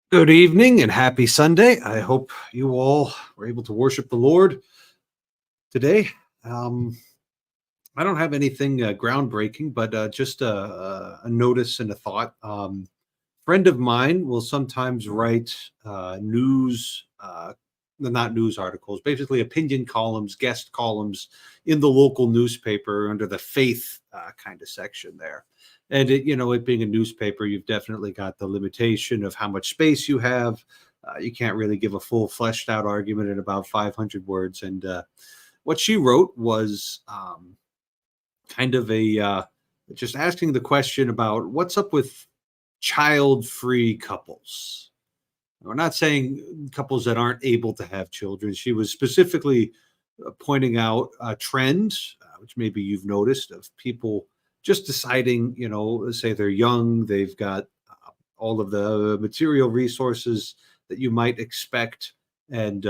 Good evening and happy Sunday. I hope you all were able to worship the Lord today. Um, I don't have anything groundbreaking, but just a notice and a thought. Friend of mine will sometimes write news, not news articles, basically opinion columns, guest columns in the local newspaper under the faith kind of section there. And it being a newspaper, you've definitely got the limitation of how much space you have. You can't really give a full fleshed out argument in about 500 words. And what she wrote was kind of a just asking the question about what's up with child-free couples. We're not saying couples that aren't able to have children. She was specifically pointing out a trend, which maybe you've noticed, of people just deciding, say they're young, they've got all of the material resources that you might expect, and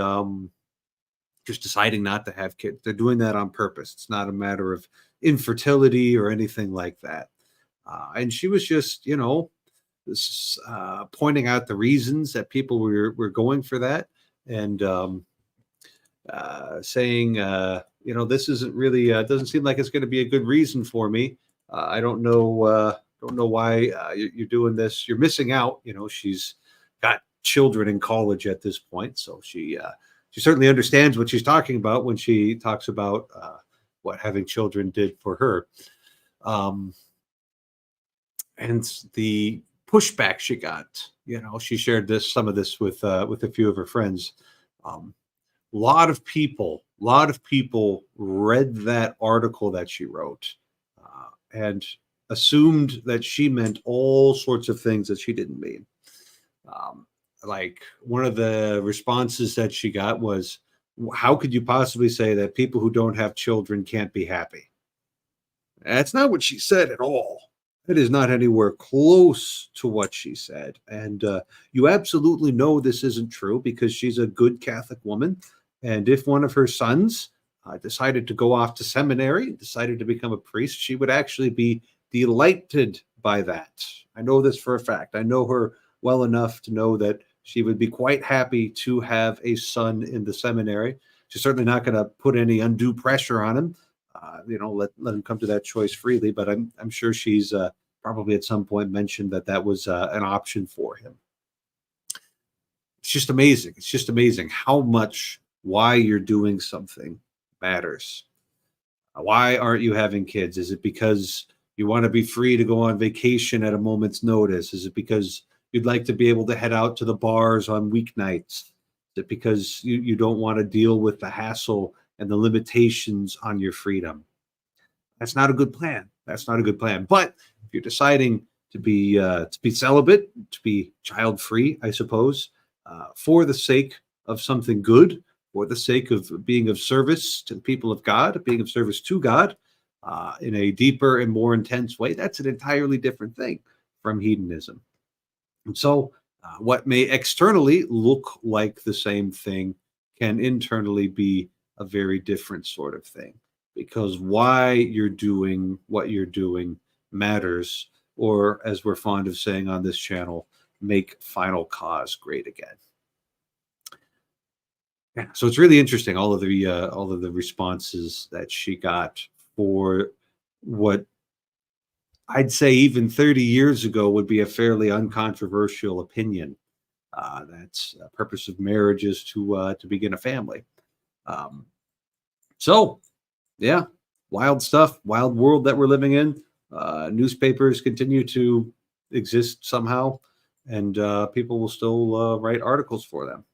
just deciding not to have kids. They're doing that on purpose. It's not a matter of infertility or anything like that. And she was just, pointing out the reasons that people were going for that, and saying, this isn't really doesn't seem like it's going to be a good reason for me. I don't know why you're doing this. You're missing out. She's got children in college at this point, so she certainly understands what she's talking about when she talks about what having children did for her. Um, and the pushback she got, she shared some of this with a few of her friends. A lot of people read that article that she wrote and assumed that she meant all sorts of things that she didn't mean. Um, like one of the responses that she got was, "How could you possibly say that people who don't have children can't be happy?" That's not what she said at all. It is not anywhere close to what she said. And you absolutely know this isn't true because she's a good Catholic woman. And if one of her sons decided to go off to seminary, decided to become a priest, she would actually be delighted by that. I know this for a fact. I know her well enough to know that she would be quite happy to have a son in the seminary. She's certainly not going to put any undue pressure on him. Let him come to that choice freely. But I'm sure she's probably at some point mentioned that was an option for him. It's just amazing. It's just amazing how much why you're doing something matters. Why aren't you having kids? Is it because you want to be free to go on vacation at a moment's notice? Is it because you'd like to be able to head out to the bars on weeknights? Is it because you don't want to deal with the hassle and the limitations on your freedom? That's not a good plan. That's not a good plan. But if you're deciding to be celibate, to be child free, I suppose, for the sake of something good, for the sake of being of service to the people of God, being of service to God in a deeper and more intense way, that's an entirely different thing from hedonism. And so, what may externally look like the same thing can internally be a very different sort of thing, because why you're doing what you're doing matters, or as we're fond of saying on this channel, make final cause great again. Yeah, so it's really interesting all of the responses that she got for what I'd say even 30 years ago would be a fairly uncontroversial opinion. That's a purpose of marriage is to begin a family. Um, so, yeah, wild stuff, wild world that we're living in. Newspapers continue to exist somehow, and people will still write articles for them.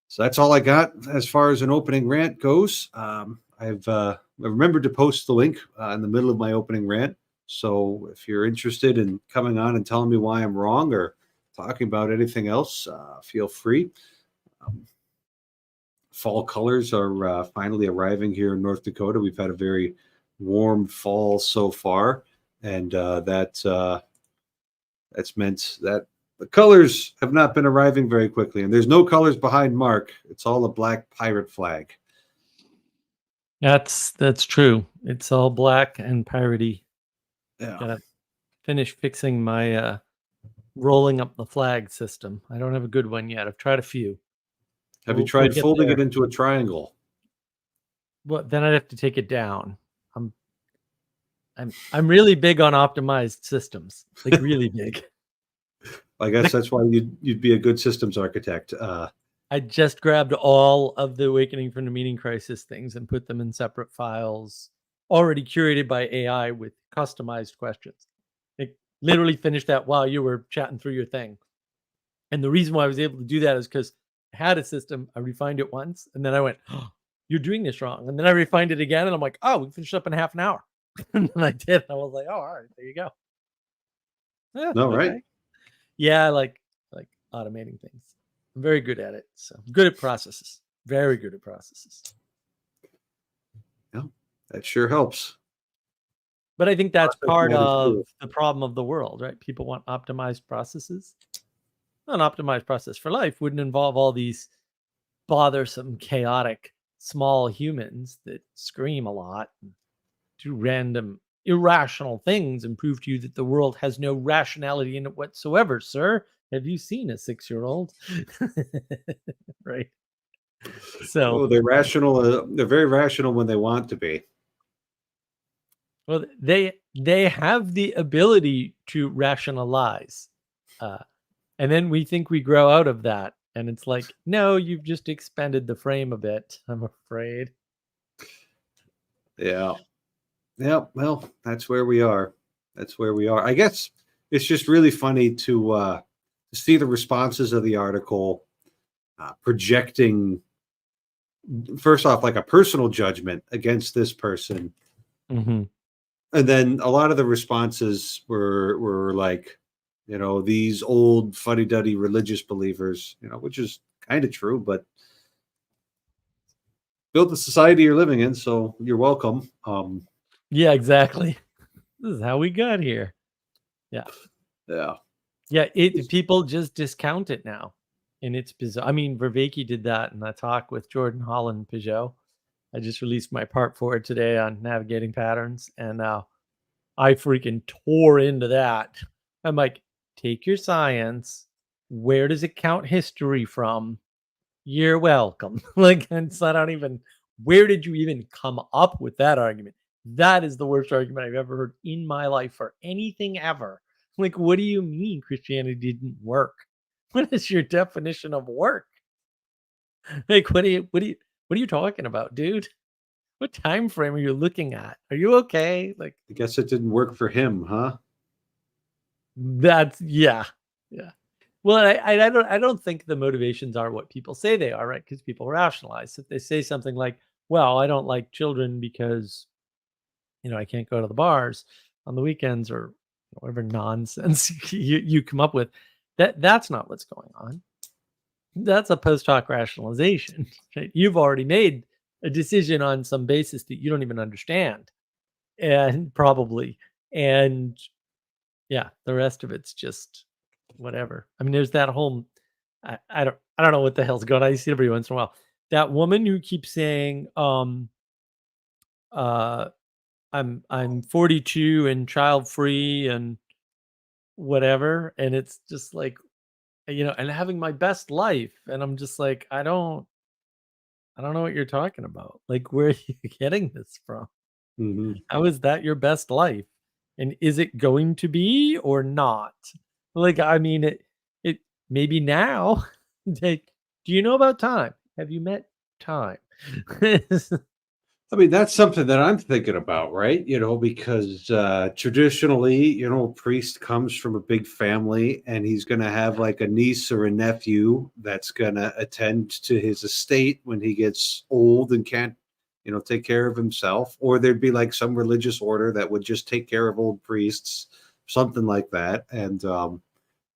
So that's all I got as far as an opening rant goes. I've remembered to post the link in the middle of my opening rant. So if you're interested in coming on and telling me why I'm wrong or talking about anything else, feel free. Um, Fall colors are finally arriving here in North Dakota. We've had a very warm fall so far, and that's meant that the colors have not been arriving very quickly. And there's no colors behind Mark. It's all a black pirate flag. That's true. It's all black and piratey. Yeah. Gotta finish fixing my rolling up the flag system. I don't have a good one yet. I've tried a few. Have you We'll tried get folding there. it into a triangle? Well, then I'd have to take it down. I'm really big on optimized systems, like really big. I guess that's why you'd be a good systems architect. I just grabbed all of the Awakening from the Meaning Crisis things and put them in separate files, already curated by AI with customized questions. Like literally finished that while you were chatting through your thing. And the reason why I was able to do that is because I had a system, I refined it once, and then I went, oh, you're doing this wrong. And then I refined it again, and I'm like, oh, we finished up in half an hour. And then I did. I was like, oh, all right, there you go. Yeah, No, okay. right? Yeah, I like automating things. I'm very good at it. So I'm good at processes. Very good at processes. Yeah, that sure helps. But I think that's Process part matters of too. the problem of the world, right? People want optimized processes. An optimized process for life wouldn't involve all these bothersome, chaotic, small humans that scream a lot, and do random, irrational things and prove to you that the world has no rationality in it whatsoever, sir. Have you seen a 6-year-old? Right. So, Oh, they're rational. They're very rational when they want to be. well, they have the ability to rationalize, and then we think we grow out of that, and it's like, no, you've just expanded the frame a bit. I'm afraid. Yeah. Yeah. Well, that's where we are. That's where we are. I guess it's just really funny to see the responses of the article projecting, first off, like a personal judgment against this person. Mm-hmm. And then a lot of the responses were like, these old fuddy-duddy religious believers, which is kind of true, but built the society you're living in, so you're welcome. Yeah, exactly. This is how we got here. Yeah. Yeah. Yeah, people just discount it now, and it's bizarre. I mean, Vervaeke did that in a talk with Jordan Holland Pageau. I just released my part for it today on navigating patterns, and I freaking tore into that. I'm like, take your science. Where does it count history from? You're welcome. Like, and so I don't even. Where did you even come up with that argument? That is the worst argument I've ever heard in my life for anything ever. Like, what do you mean Christianity didn't work? What is your definition of work? Like, what are you talking about, dude? What time frame are you looking at? Are you okay? Like, I guess it didn't work for him, huh? that's yeah. Well, I don't think the motivations are what people say they are, right? Because people rationalize. If they say something like, "Well, I don't like children because I can't go to the bars on the weekends," or whatever nonsense you come up with, that's not what's going on. That's a post hoc rationalization. Right? You've already made a decision on some basis that you don't even understand, and probably, and yeah, the rest of it's just whatever. I mean, there's that whole I don't know what the hell's going on. I see it every once in a while. That woman who keeps saying, uh, I'm 42 and child free and whatever, and it's just like, and having my best life, and I'm just like, I don't know what you're talking about. Like, where are you getting this from? Mm-hmm. How is that your best life? And is it going to be or not? Like, I mean, it maybe now. Like, do you know about time? Have you met time? I mean, that's something that I'm thinking about, right? Because traditionally, a priest comes from a big family and he's going to have like a niece or a nephew that's going to attend to his estate when he gets old and can't, take care of himself. Or there'd be like some religious order that would just take care of old priests, something like that. And,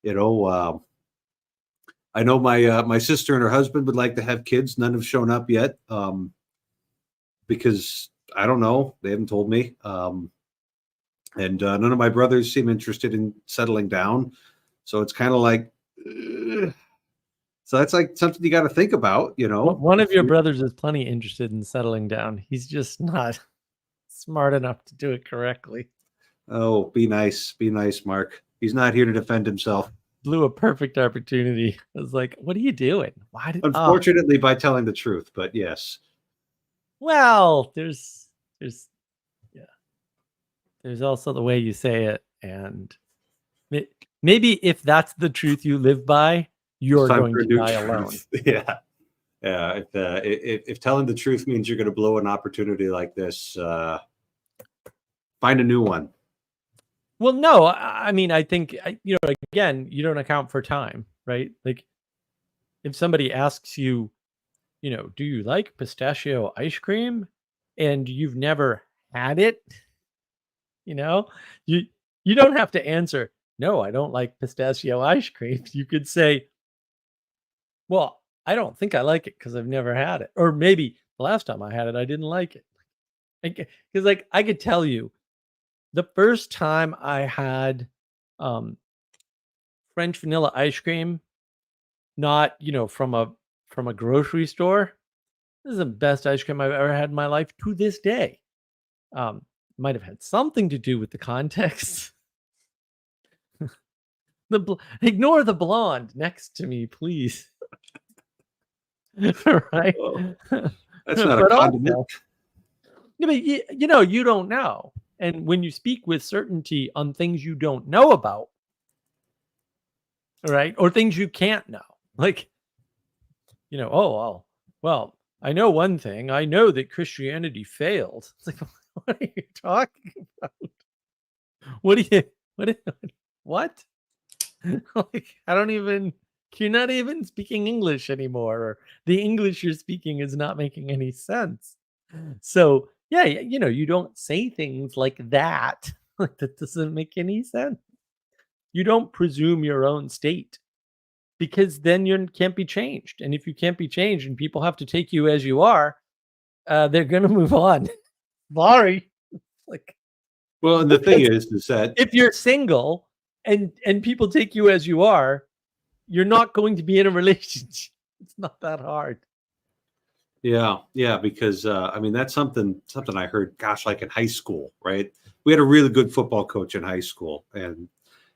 you know, uh, I know my sister and her husband would like to have kids. None have shown up yet. Because I don't know. They haven't told me. And none of my brothers seem interested in settling down. So it's kind of like, so that's like something you got to think about, One of your brothers is plenty interested in settling down. He's just not smart enough to do it correctly. Oh, be nice. Be nice, Mark. He's not here to defend himself. blew a perfect opportunity. I was like, what are you doing? Why did Unfortunately, by telling the truth, but yes. well, there's yeah. There's also the way you say it, and maybe if that's the truth you live by, It's you're time going for a to new die alone. truth. Yeah. Yeah. If telling the truth means you're going to blow an opportunity like this, find a new one. Well, no, I mean, I think, again, you don't account for time, right? Like, if somebody asks you, do you like pistachio ice cream? And you've never had it, you know, you you don't have to answer, no, I don't like pistachio ice cream. You could say, well, I don't think I like it because I've never had it. Or maybe the last time I had it, I didn't like it. Because like I could tell you the first time I had um French vanilla ice cream, not, from a grocery store. This is the best ice cream I've ever had in my life to this day. Um, might have had something to do with the context. Ignore the blonde next to me, please. Right? Oh, that's not a But condiment. also, but you don't know. And when you speak with certainty on things you don't know about, right? Or things you can't know. Like, well, I know one thing. I know that Christianity failed. It's like, what are you talking about? What do you what? Like, I don't even you're not even speaking English anymore, or the English you're speaking is not making any sense. So, yeah, you don't say things like that. Like, that doesn't make any sense. You don't presume your own state, because then you can't be changed. And if you can't be changed and people have to take you as you are, they're going to move on. Sorry. Like, Well, and the thing is that if you're single and people take you as you are, you're not going to be in a relationship. It's not that hard. yeah, because I mean that's something I heard. Gosh, like in high school, right? We had a really good football coach in high school, and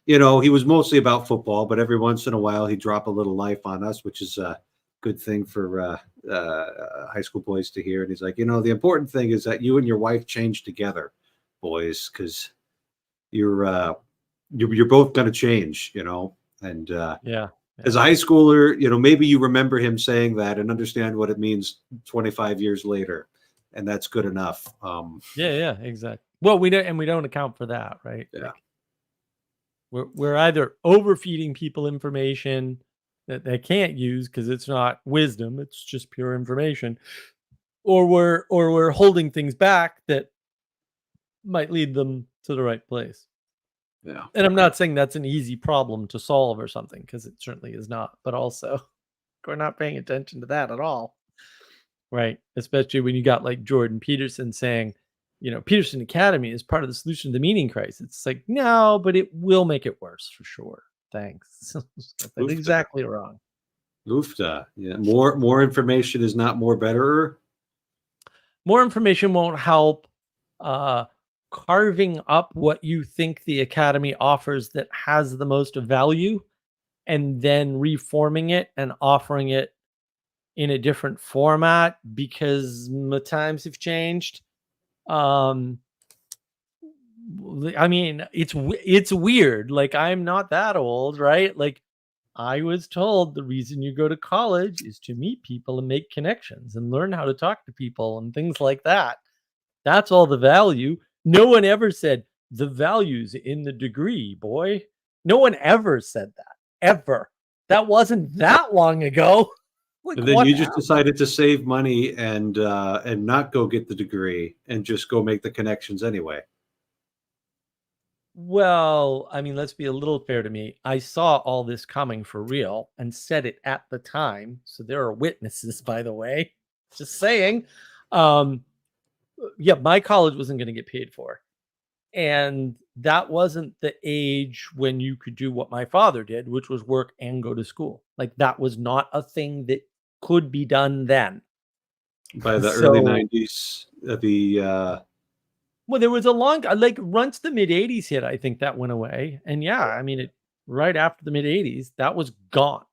he was mostly about football, but every once in a while he'd drop a little life on us, which is a good thing for high school boys to hear. And he's like, the important thing is that you and your wife change together, boys, because you're both going to change, and Yeah. as a high schooler, maybe you remember him saying that and understand what it means 25 years later, and that's good enough. Yeah, exactly. Well, we don't account for that, right? Yeah. Like, we're either overfeeding people information that they can't use because it's not wisdom, it's just pure information, or we're holding things back that might lead them to the right place. Yeah. And I'm not saying that's an easy problem to solve or something, because it certainly is not. But also, we're not paying attention to that at all, right? Especially when you got like Jordan Peterson saying, Peterson Academy is part of the solution to the meaning crisis. It's like, no, but it will make it worse for sure. Thanks. That's exactly wrong. Oofta. Yeah. More information is not more better. More information won't help. Carving up what you think the academy offers that has the most value, and then reforming it and offering it in a different format because the times have changed. I mean, it's weird. Like, I'm not that old, right? Like, I was told the reason you go to college is to meet people and make connections and learn how to talk to people and things like that. That's all the value. No one ever said the value's in the degree, boy. No one ever said that. Ever. That wasn't that long ago. Like, And then what you just happened? decided to save money and not go get the degree and just go make the connections anyway. Well, I mean, let's be a little fair to me. I saw all this coming for real and said it at the time. So there are witnesses, by the way. Just saying. Um, yeah, my college wasn't going to get paid for. And that wasn't the age when you could do what my father did, which was work and go to school. Like, that was not a thing that could be done then. By the early So, 90s, well, there was a long, like, once the mid 80s hit, I think that went away. And yeah, I mean, right after the mid 80s, that was gone.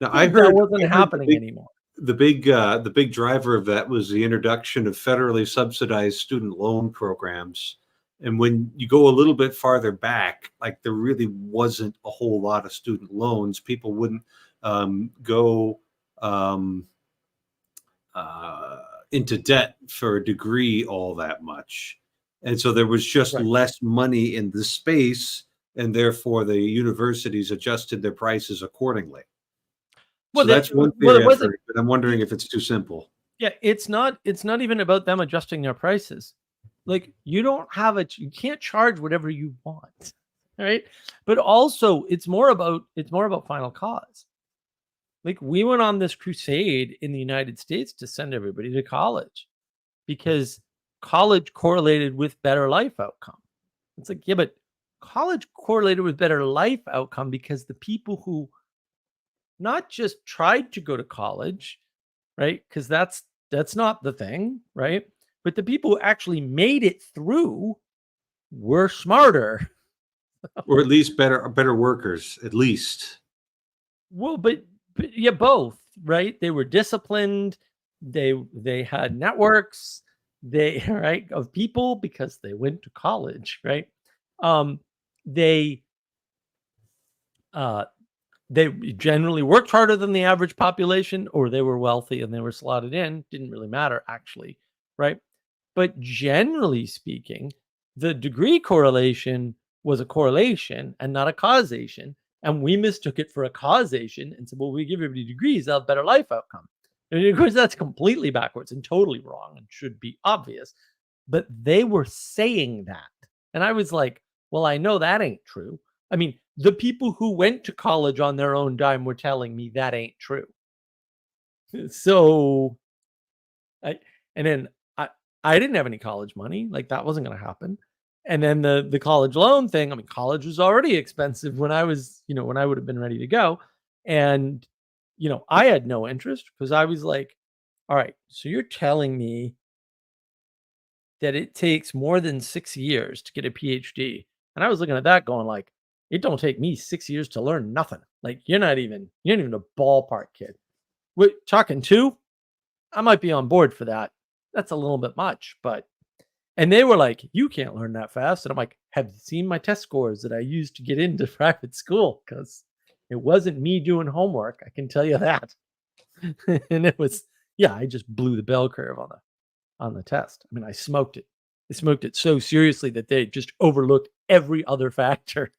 Now That wasn't happening the anymore. the big driver of that was the introduction of federally subsidized student loan programs. And when you go a little bit farther back, like there really wasn't a whole lot of student loans. People wouldn't go um, into debt for a degree all that much. And so there was just Right. less money in the space, and therefore the universities adjusted their prices accordingly. Well, So that's one well, it theory I've wasn't. heard, but I'm wondering if it's too simple. Yeah, it's not. It's not even about them adjusting their prices. Like you don't have it. You can't charge whatever you want, right? But also, it's more about final cause. Like we went on this crusade in the United States to send everybody to college because college correlated with better life outcome. It's like, yeah, but college correlated with better life outcome because the people who not just tried to go to college, right? Because that's not the thing, right? But the people who actually made it through were smarter. Or at least better workers, at least. Well, but yeah, both, right? They were disciplined. They had networks. They right of people because they went to college, right? Um, they uh, they generally worked harder than the average population, or they were wealthy and they were slotted in. Didn't really matter, actually, right? But generally speaking, the degree correlation was a correlation and not a causation. And we mistook it for a causation and said, well, we give everybody degrees, they'll have better life outcome. And of course, that's completely backwards and totally wrong and should be obvious. But they were saying that. And I was like, well, I know that ain't true. I mean, the people who went to college on their own dime were telling me that ain't true. So I and then I didn't have any college money, like that wasn't going to happen. And then the college loan thing, I mean college was already expensive when I was, when I would have been ready to go. And I had no interest because I was like, all right, so you're telling me that it takes more than 6 years to get a PhD. And I was looking at that going like, it don't take me 6 years to learn nothing. Like you're not even a ballpark kid. We're talking 2, I might be on board for that. That's a little bit much, but and they were like, "You can't learn that fast." And I'm like, "Have you seen my test scores that I used to get into private school? Because it wasn't me doing homework. I can tell you that." And it was, yeah, I just blew the bell curve on the test. I mean, I smoked it. I smoked it so seriously that they just overlooked every other factor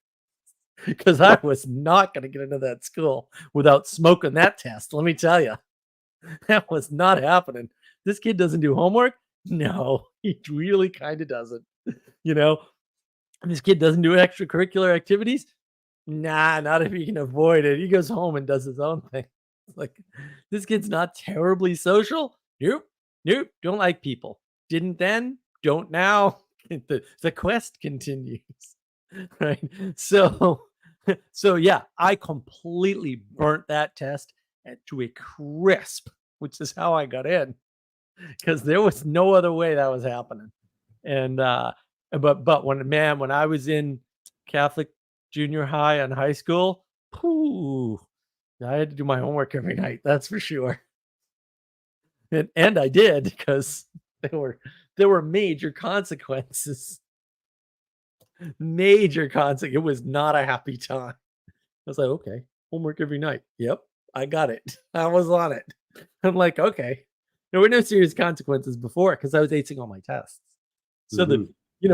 because I was not going to get into that school without smoking that test. Let me tell you. That was not happening. This kid doesn't do homework? No, he really kind of doesn't. You know, and this kid doesn't do extracurricular activities? Nah, not if he can avoid it. He goes home and does his own thing. It's like, this kid's not terribly social. Nope, nope, don't like people. Didn't then, don't now. The quest continues. Right. So, so yeah, I completely burnt that test to a crisp, which is how I got in because there was no other way that was happening. And but when I was in Catholic junior high and high school, whew, I had to do my homework every night. That's for sure. And I did because there were major consequences. Major consequences. It was not a happy time. I was like, okay, homework every night. Yep, I got it. I was on it. I'm like, okay. There were no serious consequences before because I was acing all my tests. So Mhm.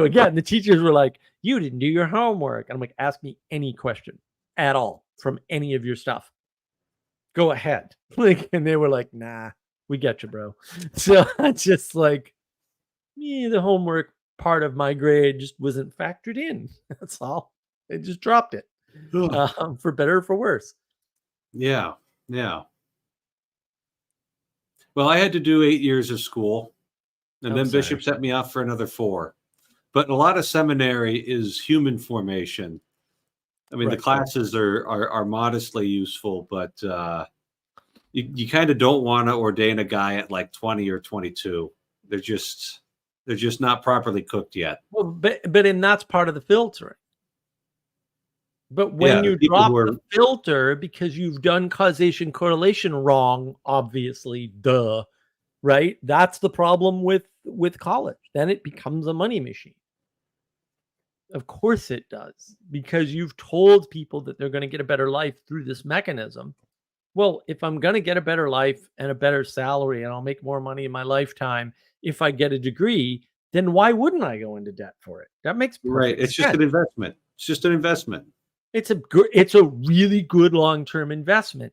again, the teachers were like, you didn't do your homework. And I'm like, ask me any question at all from any of your stuff. Go ahead. Like, and they were like, nah, we get you, bro. So I just like, the homework part of my grade just wasn't factored in. That's all. They just dropped it. Ugh. For better or for worse. Yeah, yeah. Well, I had to do 8 years of school, and I'm then sorry. Bishop set me off for another 4. But a lot of seminary is human formation. I mean, the Right. classes are modestly useful, but you kind of don't want to ordain a guy at like 20 or 22. They're just not properly cooked yet. Well, but and that's part of the filtering. But Yeah, when the you people drop who are the filter because you've done causation correlation wrong, obviously, duh, right? That's the problem with college. Then it becomes a money machine. Of course it does, because you've told people that they're going to get a better life through this mechanism. Well, if I'm going to get a better life and a better salary and I'll make more money in my lifetime if I get a degree, then why wouldn't I go into debt for it? That makes right. perfect It's just sense. an investment. It's just an investment. It's a really good long-term investment,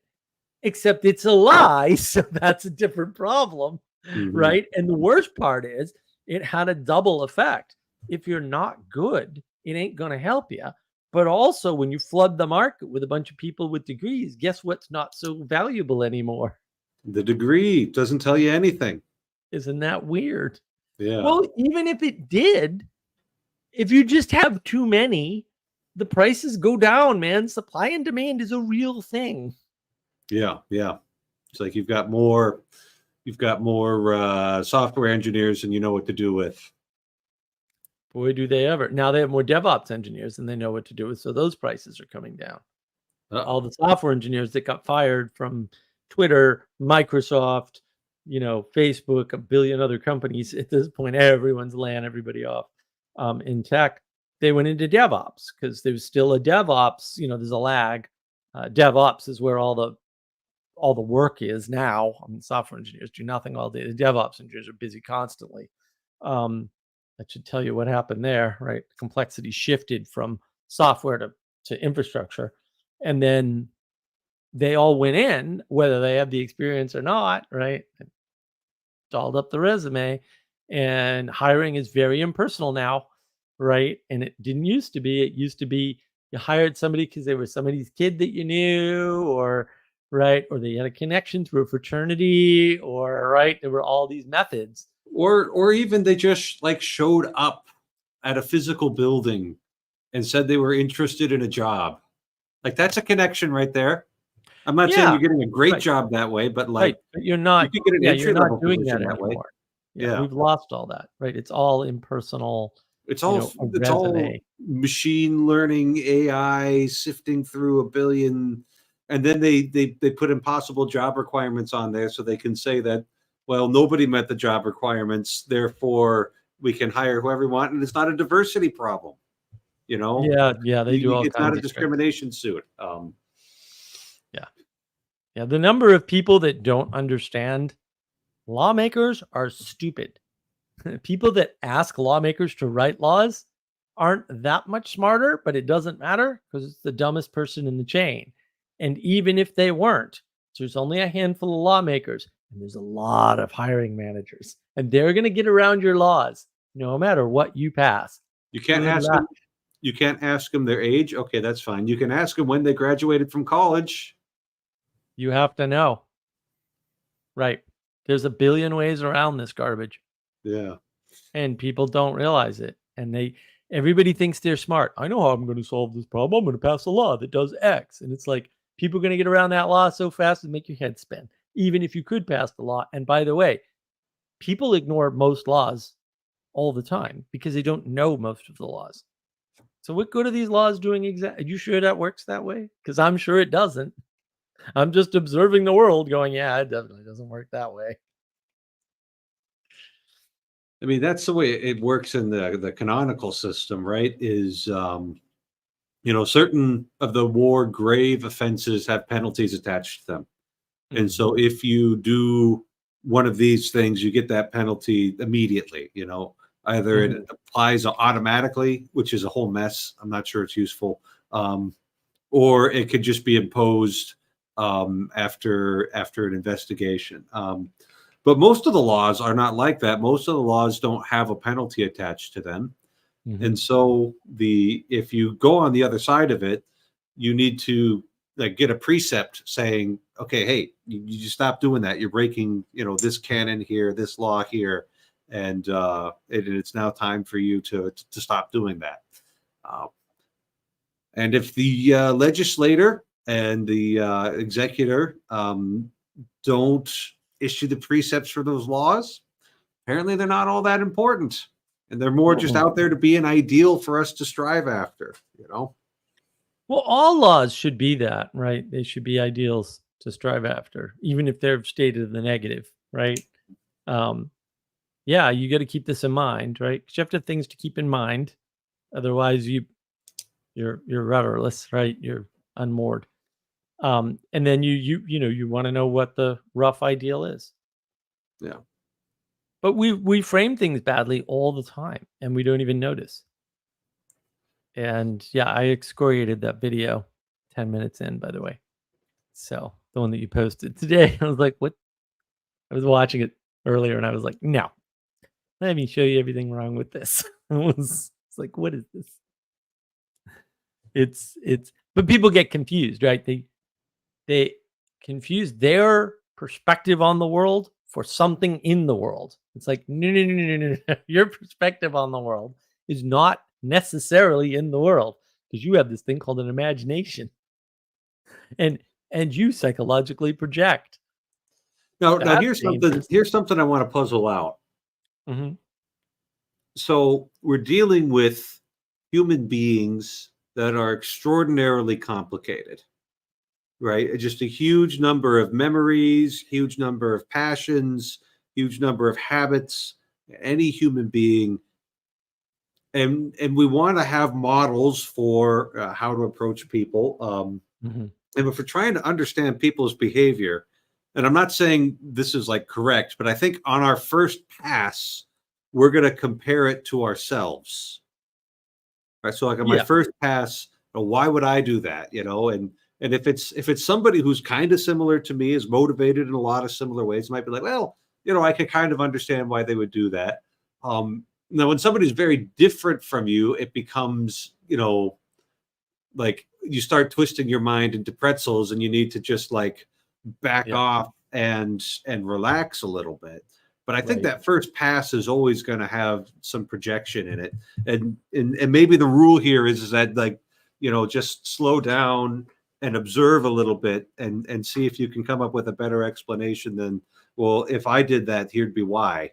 except it's a lie, so that's a different problem, Mhm. right? And the worst part is it had a double effect. If you're not good, it ain't going to help you. But also, when you flood the market with a bunch of people with degrees, guess what's not so valuable anymore? The degree doesn't tell you anything. Isn't that weird? Yeah. Well, even if it did, if you just have too many, the prices go down, man. Supply and demand is a real thing. Yeah. Yeah. It's like you've got more software engineers than you know what to do with. Boy, do they ever. Now they have more DevOps engineers and they know what to do with, so those prices are coming down. All Uh-oh. the software engineers that got fired from Twitter, Microsoft, Facebook, a billion other companies. At this point, everyone's laying everybody off in tech. They went into DevOps because there's still a DevOps. There's a lag. DevOps is where all the work is now. I mean, software engineers do nothing all day. The DevOps engineers are busy constantly. That should tell you what happened there, right? Complexity shifted from software to infrastructure, and then they all went in, whether they have the experience or not, right? Dolled up the resume, and hiring is very impersonal now, right? And it didn't used to be. It used to be you hired somebody because they were somebody's kid that you knew, or right, or they had a connection through a fraternity, or right. There were all these methods. Or even they just like showed up at a physical building and said they were interested in a job. Like that's a connection right there. I'm not saying Yeah, you're getting a great right, job that way, but right. like But you're you not. could get an Yeah, you're entry not level doing that position that way. anymore. Yeah, Yeah. we've lost all that, right? It's all impersonal. It's You all know, a it's all resume. machine learning, AI sifting through a billion, and then they put impossible job requirements on there so they can say that, well, nobody met the job requirements, therefore we can hire whoever we want, and it's not a diversity problem. You know, Yeah, they do all it's not kinds a of tricks. discrimination suit. Yeah. Yeah, the number of people that don't understand lawmakers are stupid. People that ask lawmakers to write laws aren't that much smarter, but it doesn't matter because it's the dumbest person in the chain. And even if they weren't, there's only a handful of lawmakers and there's a lot of hiring managers, and they're going to get around your laws no matter what you pass. You can't Good ask luck. them. You can't ask them their age. Okay, that's fine. You can ask them when they graduated from college. You have to know. Right. There's a billion ways around this garbage. Yeah. And people don't realize it, and everybody thinks they're smart. I know how I'm going to solve this problem. I'm going to pass a law that does X, and it's like people are going to get around that law so fast and make your head spin, even if you could pass the law. And by the way, people ignore most laws all the time because they don't know most of the laws. So what good are these laws doing exactly? Are you sure that works that way? Because I'm sure it doesn't. I'm just observing the world going, yeah, it definitely doesn't work that way. I mean, that's the way it works in the canonical system, right? Certain of the more grave offenses have penalties attached to them. And so if you do one of these things, you get that penalty immediately, either it applies automatically, which is a whole mess. I'm not sure it's useful. Or it could just be imposed after an investigation. But most of the laws are not like that. Most of the laws don't have a penalty attached to them. And so if you go on the other side of it, you need to like get a precept saying, okay, hey, you stop doing that. You're breaking, this canon here, this law here, and it's now time for you to stop doing that. And if the legislator and the executor don't issue the precepts for those laws, apparently they're not all that important. And they're more just out there to be an ideal for us to strive after, Well, all laws should be that, right? They should be ideals to strive after, even if they're stated in the negative, right? Um, yeah, you got to keep this in mind, right? 'Cause you have to have things to keep in mind. Otherwise, you're rudderless, right? You're unmoored. And then you want to know what the rough ideal is. Yeah. But we frame things badly all the time, and we don't even notice. And yeah, I excoriated that video 10 minutes in, by the way. So the one that you posted today, I was like, what? I was watching it earlier and I was like, no, let me show you everything wrong with this. It's like, what is this? But people get confused, right? They confuse their perspective on the world for something in the world. It's like, no, no, no, no, no, no. Your perspective on the world is not necessarily in the world because you have this thing called an imagination, and you psychologically project. Now That's here's something. dangerous. Here's something I want to puzzle out. Hmm. So we're dealing with human beings that are extraordinarily complicated, right? Just a huge number of memories, huge number of passions, huge number of habits. Any human being, and we want to have models for how to approach people. Hmm. And if we're trying to understand people's behavior, and I'm not saying this is like correct, but I think on our first pass, we're going to compare it to ourselves. Right. So like on my Yeah. first pass, why would I do that? And if it's somebody who's kind of similar to me, is motivated in a lot of similar ways, might be like, well, I can kind of understand why they would do that. Now when somebody's very different from you, it becomes, like you start twisting your mind into pretzels and you need to just like back Yeah. off and relax a little bit. But I think Right. that first pass is always going to have some projection in it. And maybe the rule here is that, like, just slow down and observe a little bit and see if you can come up with a better explanation than, well, if I did that, here'd be why.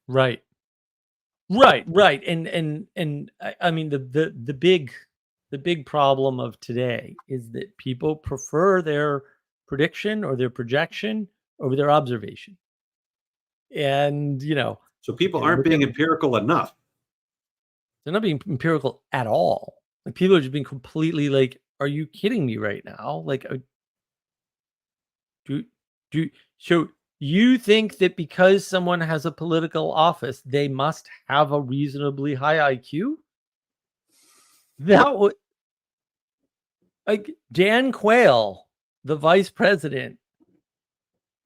Right. Right. Right. And I mean the big problem of today is that people prefer their prediction or their projection over their observation. And So people they aren't look at being empirical enough. they're not being empirical at all. Like people are just being completely like, are you kidding me right now? Like do do so you think that because someone has a political office, they must have a reasonably high IQ? That would like Dan Quayle, the vice president,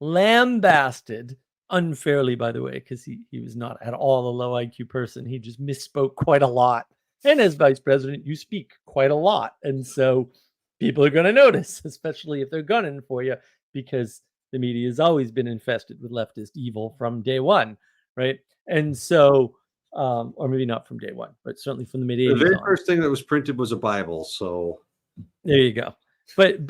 lambasted unfairly, by the way, because he was not at all a low IQ person. He just misspoke quite a lot. And as vice president, you speak quite a lot. And so people are going to notice, especially if they're gunning for you, because the media has always been infested with leftist evil from day one, right? And so, or maybe not from day one, but certainly from the mid The 80s very on. first thing that was printed was a Bible. So There you go. But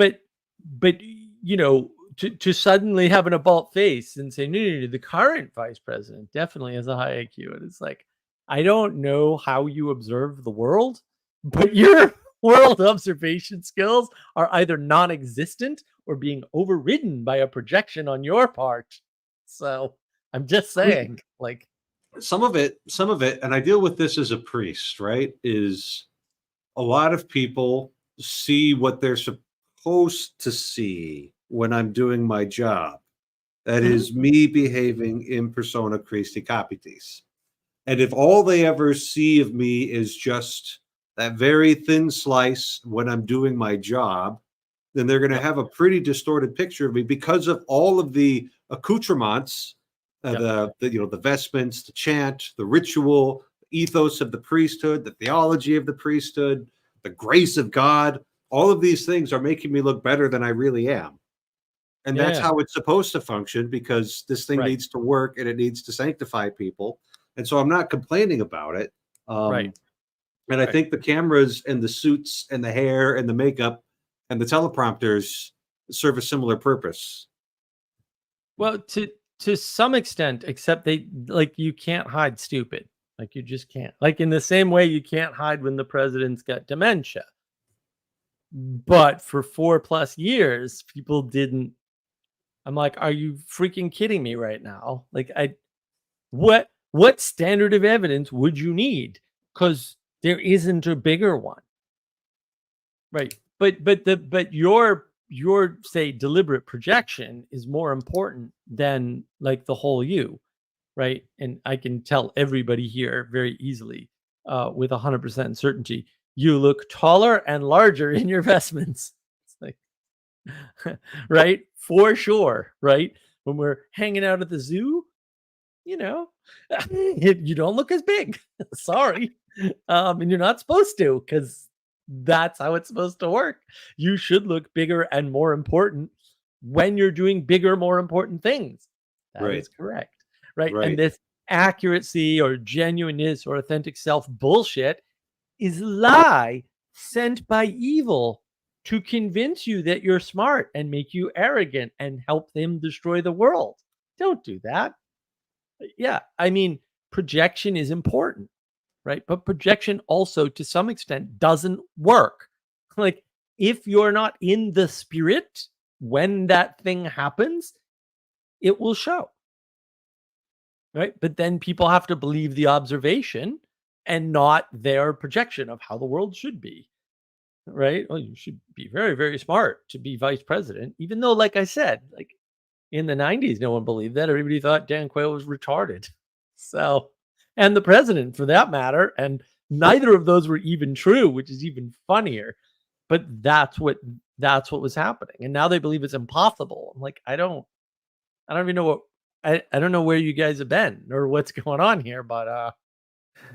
to suddenly have an adult face and say, no, no, no, the current vice president definitely has a high IQ. And it's like, I don't know how you observe the world, but your world observation skills are either non-existent or being overridden by a projection on your part. So I'm just I mean, saying, like, some of it, and I deal with this as a priest, right? Is a lot of people see what they're supposed to see when I'm doing my job. That mhm, is me behaving in persona Christi capitis. And if all they ever see of me is just that very thin slice when I'm doing my job, then they're going to yep, have a pretty distorted picture of me because of all of the accoutrements, yep, the vestments, the chant, the ritual, ethos of the priesthood, the theology of the priesthood, the grace of God. All of these things are making me look better than I really am. And that's yeah, how it's supposed to function because this thing right, needs to work and it needs to sanctify people. And so I'm not complaining about it. right, And I right. think the cameras and the suits and the hair and the makeup and the teleprompters serve a similar purpose. Well, to some extent, except they like you can't hide stupid. Like you just can't. Like in the same way you can't hide when the president's got dementia. But for 4+ years, people didn't. I'm like, are you freaking kidding me right now? Like, what standard of evidence would you need? Because there isn't a bigger one, right? But your say deliberate projection is more important than like the whole you, right? And I can tell everybody here very easily, with 100% certainty, you look taller and larger in your vestments. It's like, right? For sure, right? When we're hanging out at the zoo, you know, you don't look as big. Sorry. And you're not supposed to, because that's how it's supposed to work. You should look bigger and more important when you're doing bigger, more important things. That Right. is correct. Right. And Right. this accuracy or genuineness or authentic self bullshit is lie sent by evil to convince you that you're smart and make you arrogant and help them destroy the world. Don't do that. Yeah, I mean, projection is important, right? But projection also, to some extent, doesn't work. Like, if you're not in the spirit when that thing happens, it will show, right? But then people have to believe the observation and not their projection of how the world should be, right? Well, you should be very, very smart to be vice president, even though, like I said, like in the 90s, no one believed that. Everybody thought Dan Quayle was retarded. So, and the president for that matter. And neither of those were even true, which is even funnier. But that's what was happening. And now they believe it's impossible. I'm like, I don't even know what I don't know where you guys have been or what's going on here, but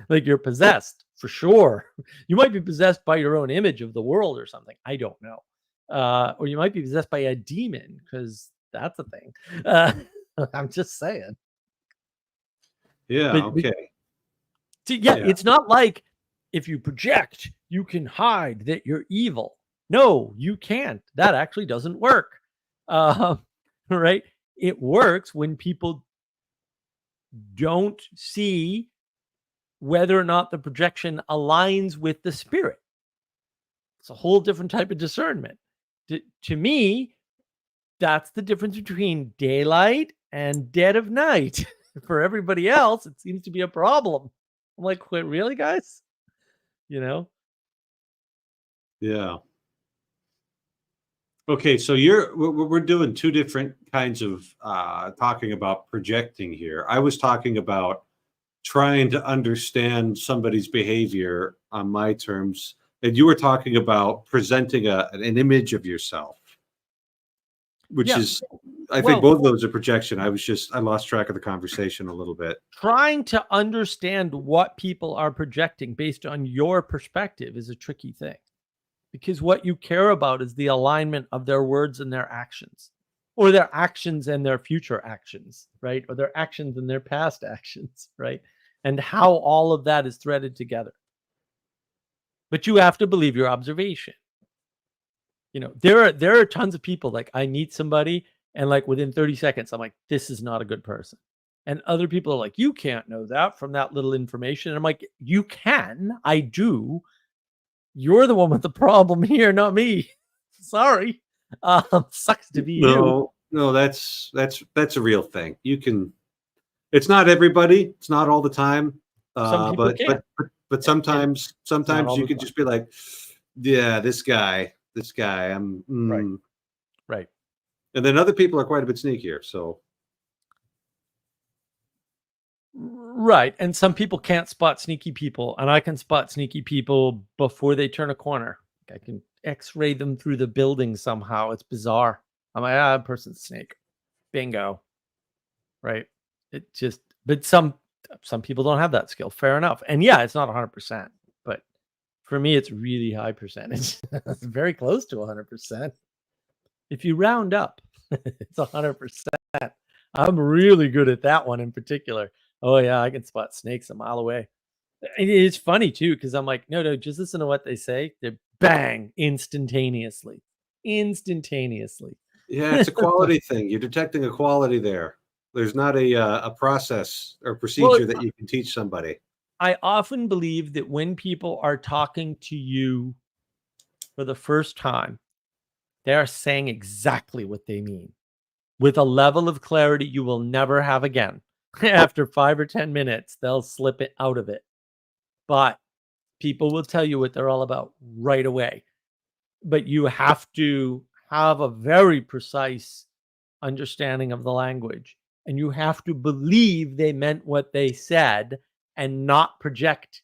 like you're possessed for sure. You might be possessed by your own image of the world or something. I don't know. Or you might be possessed by a demon, because that's a thing. I'm just saying. Yeah. But Okay. yeah, Yeah. it's not like if you project, you can hide that you're evil. No, you can't. That actually doesn't work. Right? It works when people don't see whether or not the projection aligns with the spirit. It's a whole different type of discernment. To me, that's the difference between daylight and dead of night. For everybody else, it seems to be a problem. I'm like, wait, really, guys? You know? Yeah. Okay, so we're doing two different kinds of talking about projecting here. I was talking about trying to understand somebody's behavior on my terms, and you were talking about presenting an image of yourself, which Yeah. is, I think Well, both of those are projection. I lost track of the conversation a little bit. trying to understand what people are projecting based on your perspective is a tricky thing, because what you care about is the alignment of their words and their actions, or their actions and their future actions, right? Or their actions and their past actions, right? And how all of that is threaded together. But you have to believe your observation. You know, there are tons of people, like I meet somebody and like within 30 seconds, I'm like, this is not a good person. And other people are like, you can't know that from that little information. And I'm like, you can, I do. You're the one with the problem here, not me. Sorry. Sucks to be you. No, that's a real thing. You can. It's not everybody. It's not all the time. Some people can. But And sometimes it's not all you the could time. just be like, yeah, this guy. Right. Right. And then other people are quite a bit sneakier. So Right. And some people can't spot sneaky people, and I can spot sneaky people before they turn a corner. I can x-ray them through the building somehow. It's bizarre. I'm like, that person's a snake. Bingo. Right. It just, but some people don't have that skill. Fair enough. And yeah, it's not 100%, but for me, it's really high percentage. It's very close to 100%. If you round up, it's 100%. I'm really good at that one in particular. Oh yeah, I can spot snakes a mile away. It's funny too, because I'm like, no, just listen to what they say. They're bang instantaneously. Instantaneously. yeah, it's a quality thing. You're detecting a quality there. There's not a process or Well, procedure that you can teach somebody. I often believe that when people are talking to you for the first time, they are saying exactly what they mean with a level of clarity you will never have again. After 5 or 10 minutes, they'll slip it out of it. But people will tell you what they're all about right away. But you have to have a very precise understanding of the language. And you have to believe they meant what they said and not project,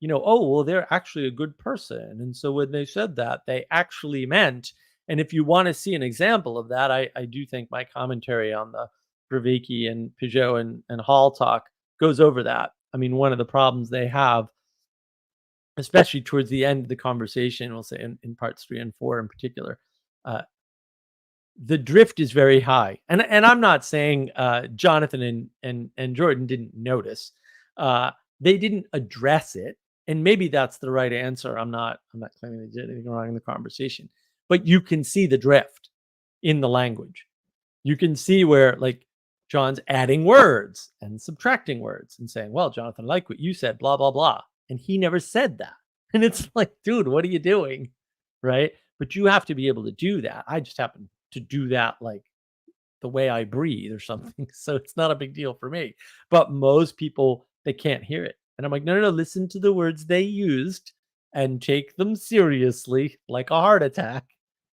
oh, well, they're actually a good person. And so when they said that, they actually meant. And if you want to see an example of that, I do think my commentary on the Vervaeke and Pageau and Hall talk goes over that. I mean, one of the problems they have, especially towards the end of the conversation, we'll say in parts 3 and 4 in particular, the drift is very high. And I'm not saying Jonathan and Jordan didn't notice. They didn't address it. And maybe that's the right answer. I'm not claiming they did anything wrong in the conversation. But you can see the drift in the language. You can see where, like, John's adding words and subtracting words and saying, well, Jonathan, I like what you said, blah, blah, blah. And he never said that. And it's like, dude, what are you doing? Right? But you have to be able to do that. I just happen to do that like the way I breathe or something. So it's not a big deal for me. But most people, they can't hear it. And I'm like, no, listen to the words they used and take them seriously like a heart attack.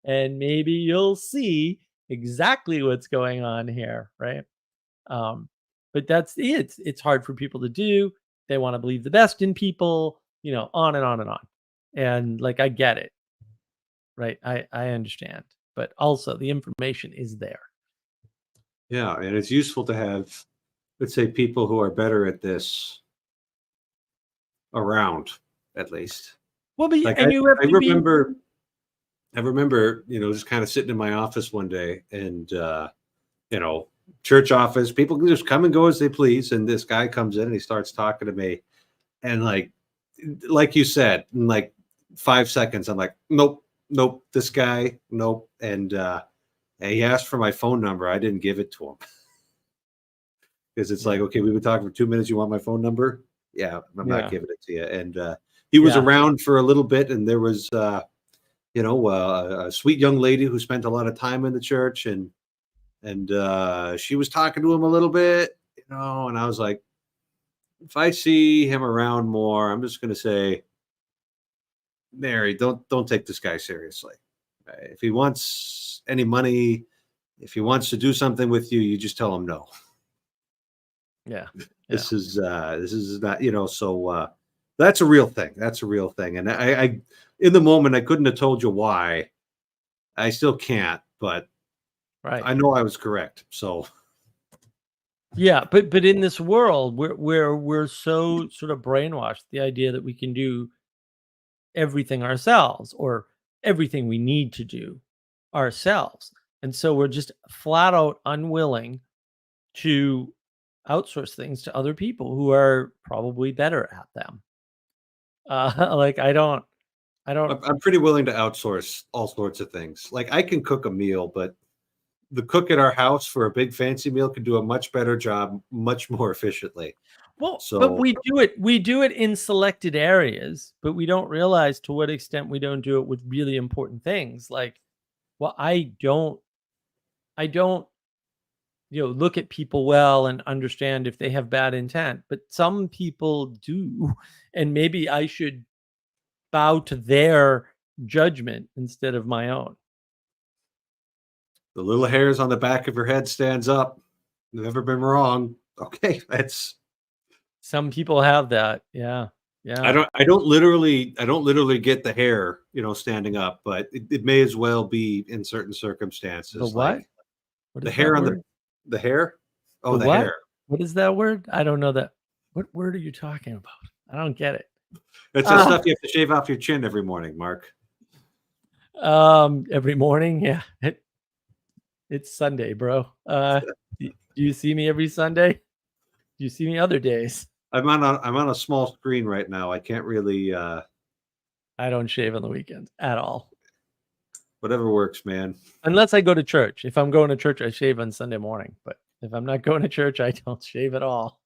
And maybe you'll see exactly what's going on here, right? But that's it. It's hard for people to do. They want to believe the best in people, on and on and on. And like, I get it, right? I understand. But also the information is there. Yeah, and it's useful to have, let's say, people who are better at this around, at least. Well, but like and you have I to remember, just kind of sitting in my office one day, and church office, people can just come and go as they please, and this guy comes in and he starts talking to me, and like you said, in like 5 seconds, I'm like, nope, this guy, nope, and he asked for my phone number. I didn't give it to him because it's like, okay, we've been talking for 2 minutes. You want my phone number? Yeah, I'm not giving it to you. And he was around for a little bit, and there was, a sweet young lady who spent a lot of time in the church, and she was talking to him a little bit, and I was like, if I see him around more, I'm just going to say, Mary, don't take this guy seriously. If he wants any money, if he wants to do something with you, you just tell him no. Yeah. This is not, so that's a real thing. That's a real thing. And I in the moment, I couldn't have told you why. I still can't, but right. I know I was correct. So yeah, but in this world where we're so sort of brainwashed, the idea that we can do everything ourselves or everything we need to do ourselves. And so we're just flat out unwilling to outsource things to other people who are probably better at them. Like I'm pretty willing to outsource all sorts of things. Like, I can cook a meal, but the cook at our house for a big fancy meal can do a much better job, much more efficiently. Well, So, but we do it in selected areas, but we don't realize to what extent we don't do it with really important things. Like, well, I don't, look at people well and understand if they have bad intent, but some people do. And maybe I should bow to their judgment instead of my own. the little hairs on the back of your head stands up. Never been wrong. Okay, Some people have that. Yeah. Yeah. I don't literally get the hair, standing up, but it may as well be in certain circumstances. The what? Like What the is hair that on word? the hair. Oh, the what? hair. What is that word? I don't know that. What word are you talking about? I don't get it. It's the stuff you have to shave off your chin every morning, Mark. Every morning. Yeah. It's Sunday, bro. Do you see me every Sunday? Do you see me other days? I'm on a small screen right now. I can't really I don't shave on the weekends at all. Whatever works, man. Unless I go to church. If I'm going to church, I shave on Sunday morning. But if I'm not going to church, I don't shave at all.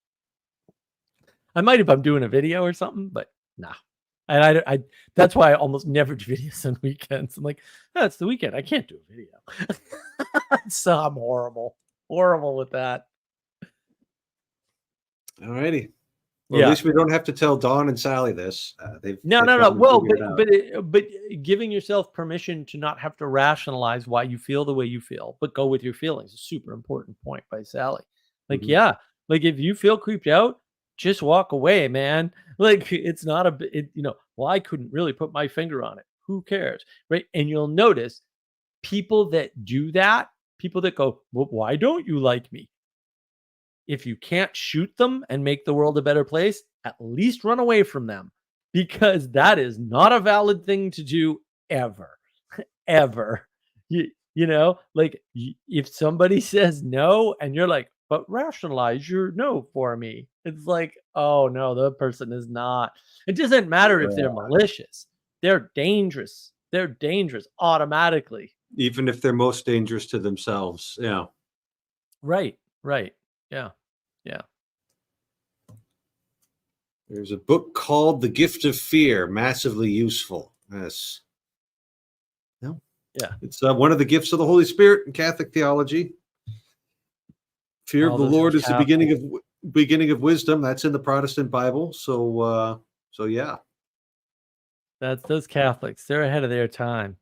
I might if I'm doing a video or something, but nah. And I that's why I almost never do videos on weekends. I'm like, oh, it's the weekend. I can't do a video. So I'm horrible with that. All righty. Well, at Yeah. least we don't have to tell Dawn and Sally this. They've No. probably Well, figured it out. but giving yourself permission to not have to rationalize why you feel the way you feel, but go with your feelings, is a super important point by Sally. Like, Mhm. yeah, like if you feel creeped out, just walk away, man. Like it's not well, I couldn't really put my finger on it. Who cares? Right. And you'll notice people that do that, people that go, well, why don't you like me? If you can't shoot them and make the world a better place, at least run away from them, because that is not a valid thing to do ever. Ever. Like if somebody says no and you're like, but rationalize your no for me. It's like, oh no, the person is not. It doesn't matter if they're Yeah. malicious. They're dangerous. They're dangerous automatically. Even if they're most dangerous to themselves. Yeah. Right. Right. Yeah. Yeah. There's a book called The Gift of Fear, massively useful. Yes. No. Yeah. It's one of the gifts of the Holy Spirit in Catholic theology. Fear of All the those Lord is the Catholics. beginning of wisdom. That's in the Protestant Bible. So yeah. That's those Catholics. They're ahead of their time.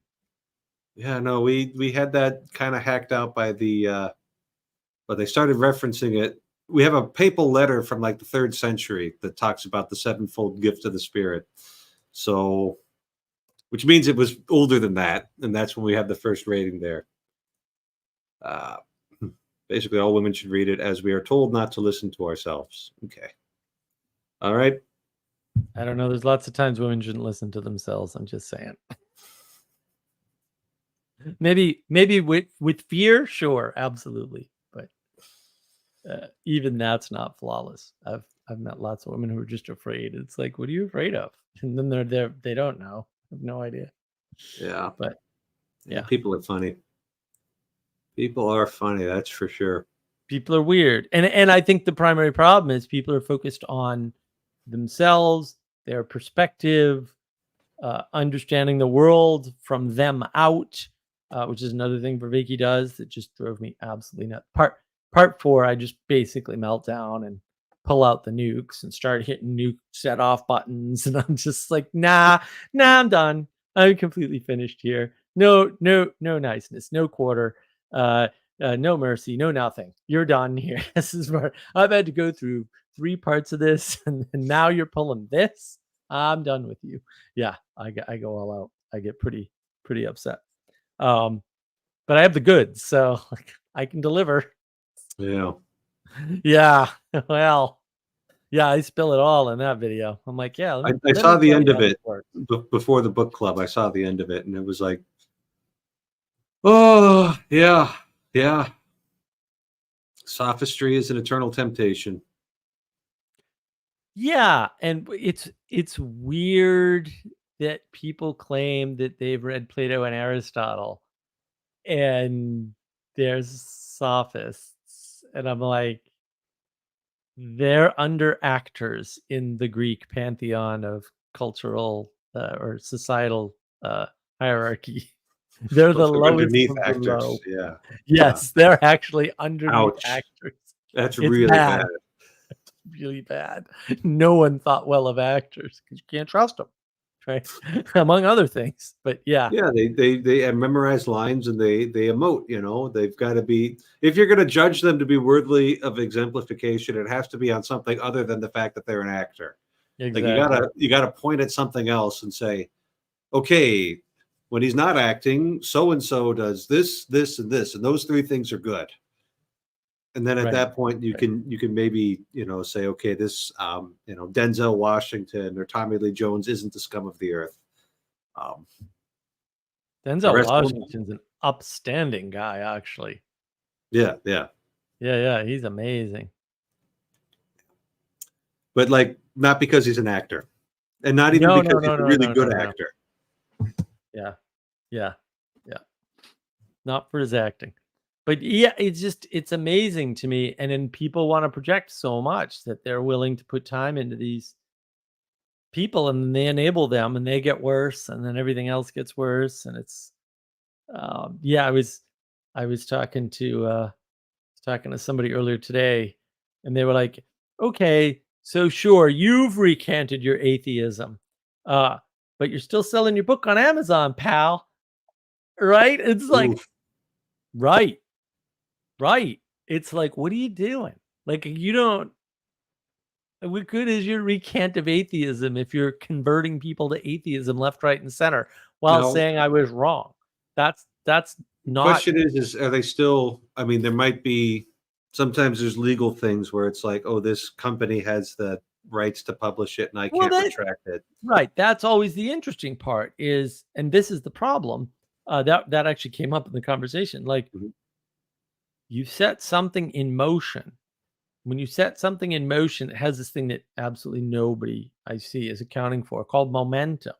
Yeah, no, we had that kind of hacked out by but they started referencing it. We have a papal letter from like the 3rd century that talks about the sevenfold gift of the Spirit. So, which means it was older than that, and that's when we have the first rating there. Uh, Basically, all women should read it, as we are told not to listen to ourselves. Okay. All right. I don't know. There's lots of times women shouldn't listen to themselves. I'm just saying. Maybe with fear, sure, absolutely. But even that's not flawless. I've met lots of women who are just afraid. It's like, what are you afraid of? And then they're there. They don't know. Have no idea. Yeah. But yeah, People are funny. People are funny. That's for sure. people are weird, and I think the primary problem is people are focused on themselves, their perspective, understanding the world from them out, which is another thing Vervaeke does that just drove me absolutely nuts. Part 4, I just basically melt down and pull out the nukes and start hitting nuke set off buttons, and I'm just like, nah, I'm done. I'm completely finished here. No niceness, no quarter, no mercy, no nothing. You're done here. This is where I've had to go through 3 parts of this, and now you're pulling this. I'm done with you. Yeah, I go all out. I get pretty upset. But I have the goods, so like I can deliver. Yeah. Yeah. Well, yeah, I spill it all in that video. I'm like, yeah, I let saw me the tell end you of how this it works. before the book club. I saw the end of it, and it was like, oh yeah, yeah. Sophistry is an eternal temptation. Yeah, and it's weird that people claim that they've read Plato and Aristotle, and there's sophists, and I'm like, they're under actors in the Greek pantheon of cultural or societal hierarchy. They're Those the are lowest underneath of the actors. low. Yeah. Yeah. Yes, they're actually underneath Ouch. actors. That's It's really bad. bad, really bad. No one thought well of actors because you can't trust them, right? Among other things. But yeah, Yeah, they have memorized lines and they emote. They've got to be. If you're going to judge them to be worthy of exemplification, it has to be on something other than the fact that they're an actor. Like exactly. you gotta point at something else and say, okay, when he's not acting, so and so does this, this, and this, and those 3 things are good. And then at Right. that point, you can maybe say, okay, this Denzel Washington or Tommy Lee Jones isn't the scum of the earth. The Denzel rest of them, Washington's an upstanding guy, actually. yeah, Yeah, he's amazing. but like not because he's an actor, and not even No, because he's a really good no. actor. Yeah. Not for his acting. But yeah, it's amazing to me. And then people want to project so much that they're willing to put time into these people, and they enable them, and they get worse, and then everything else gets worse, and it's yeah. I was talking to somebody earlier today, and they were like, "Okay, so sure, you've recanted your atheism, uh, but you're still selling your book on Amazon, pal." Right? It's like, Oof. right, right. It's like, what are you doing? Like, you don't. What good is your recant of atheism if you're converting people to atheism left, right, and center while Now, saying I was wrong? That's the not. question is are they still, I mean, there might be, sometimes there's legal things where it's like, oh, this company has the rights to publish it and I Well, can't that retract it. right. That's always the interesting part is, and this is the problem. That actually came up in the conversation. Like, Mhm. you set something in motion. When you set something in motion, it has this thing that absolutely nobody I see is accounting for called momentum.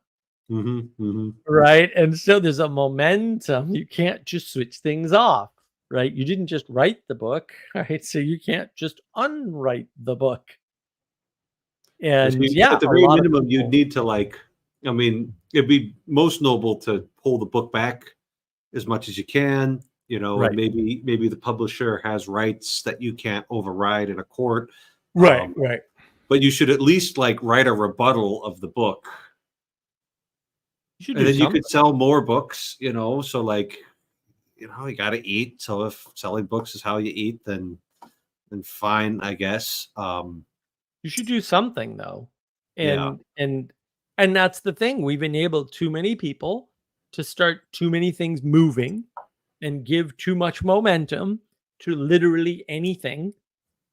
Mhm, mhm. Right? And so there's a momentum. You can't just switch things off, right? You didn't just write the book, right? So you can't just unwrite the book. And so And at yeah, the a very lot of minimum, you'd people. need to like, I mean, it'd be most noble to pull the book back as much as you can, and Right. maybe the publisher has rights that you can't override in a court. Right, Um, right. but you should at least like write a rebuttal of the book, You should and do then you could something. sell more books. So like, you got to eat. So if selling books is how you eat, then fine, I guess. You should do something though. Yeah. And that's the thing. We've enabled too many people to start too many things moving and give too much momentum to literally anything.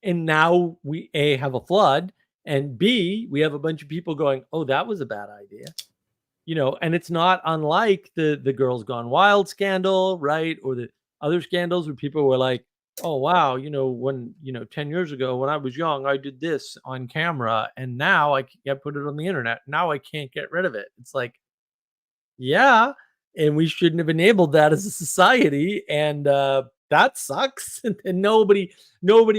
And now we A, have a flood, and B, we have a bunch of people going, "Oh, that was a bad idea." And it's not unlike the Girls Gone Wild scandal, right? Or the other scandals where people were like, "Oh, wow, when, 10 years ago when I was young, I did this on camera, and now I put it on the internet. Now I can't get rid of it." It's like, yeah, and we shouldn't have enabled that as a society, and that sucks. And nobody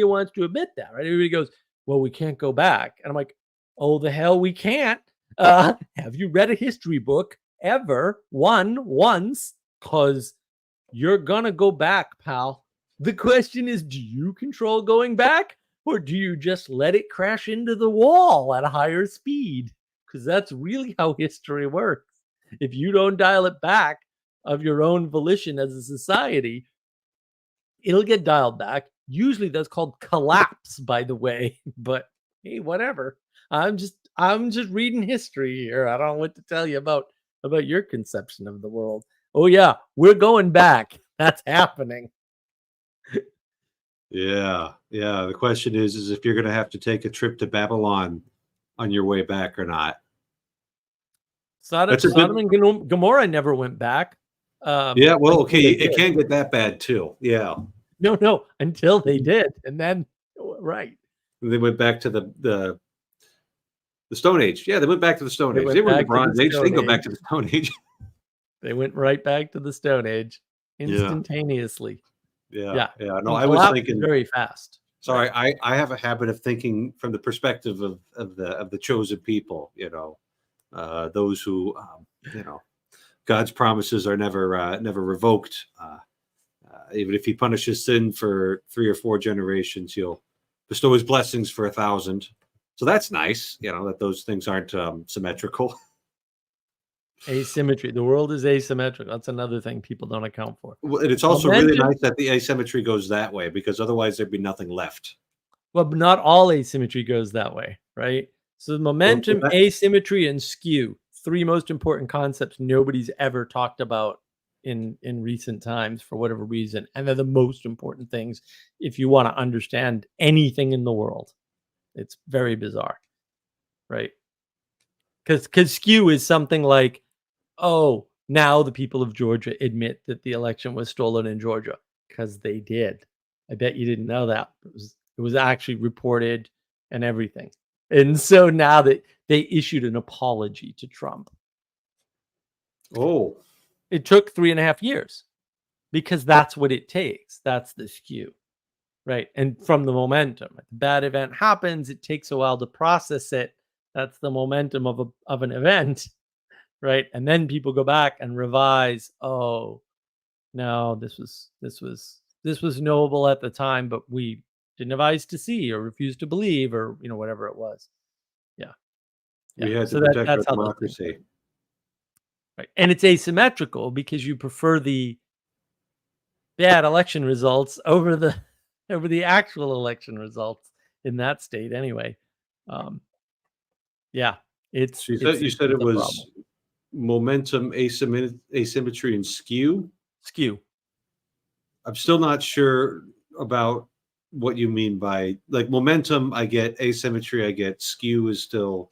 wants to admit that, right? Everybody goes, "Well, we can't go back," and I'm like, "Oh, the hell, we can't." Have you read a history book ever? Once, because you're gonna go back, pal. The question is, do you control going back, or do you just let it crash into the wall at a higher speed? Because that's really how history works. If you don't dial it back of your own volition as a society, it'll get dialed back. Usually that's called collapse, by the way. But hey, whatever. I'm just reading history here. I don't know what to tell you about your conception of the world. Oh yeah, we're going back. That's happening. Yeah. Yeah. The question is if you're going to have to take a trip to Babylon on your way back or not. Sodom, That's a Sodom good. and Gomorrah never went back. Yeah. Well, okay. Until they It did. can get that bad too. Yeah. No, until they Mhm. did, and then right, They went back to the Stone Age. Yeah. They went back to the Stone they Age. They went were in the back to the Bronze Age. They can Stone go back Age. to the Stone Age. They went right back to the Stone Age Yeah. instantaneously. Yeah. Yeah, Yeah. No, and I was collapse is thinking, very fast. Right. sorry, I have a habit of thinking from the perspective of the chosen people, those who, God's promises are never revoked. Even if he punishes sin for 3 or 4 generations, he'll bestow his blessings for 1,000. So that's nice, that those things aren't symmetrical. Asymmetry. The world is asymmetrical. That's another thing people don't account for. Well, and it's also really Momentum. nice that the asymmetry goes that way because otherwise there'd be nothing left. Well, but not all asymmetry goes that way, right? So Well, momentum, that- asymmetry, and skew, three most important concepts nobody's ever talked about in recent times for whatever reason. And they're the most important things if you want to understand anything in the world. It's very bizarre, right? Because skew is something like, oh, now the people of Georgia admit that the election was stolen in Georgia because they did. I bet you didn't know that. It was actually reported and everything. And so now that they issued an apology to Trump, oh, it took 3.5 years because that's what it takes. That's the skew, right? And from the momentum, if a bad event happens, it takes a while to process it. That's the momentum of an event, right? And then people go back and revise. Oh, no, this was knowable at the time, but we didn't have eyes to see or refused to believe or whatever it was. Yeah. We Yeah. had to So protect our that's how those things work. democracy. Right. And it's asymmetrical because you prefer the bad election results over the over the actual election results in that state anyway. Um, yeah, So you said it it's a problem. was momentum, asymmetry, and skew. Skew. I'm still not sure about what you mean by like momentum. I get asymmetry. I get skew is still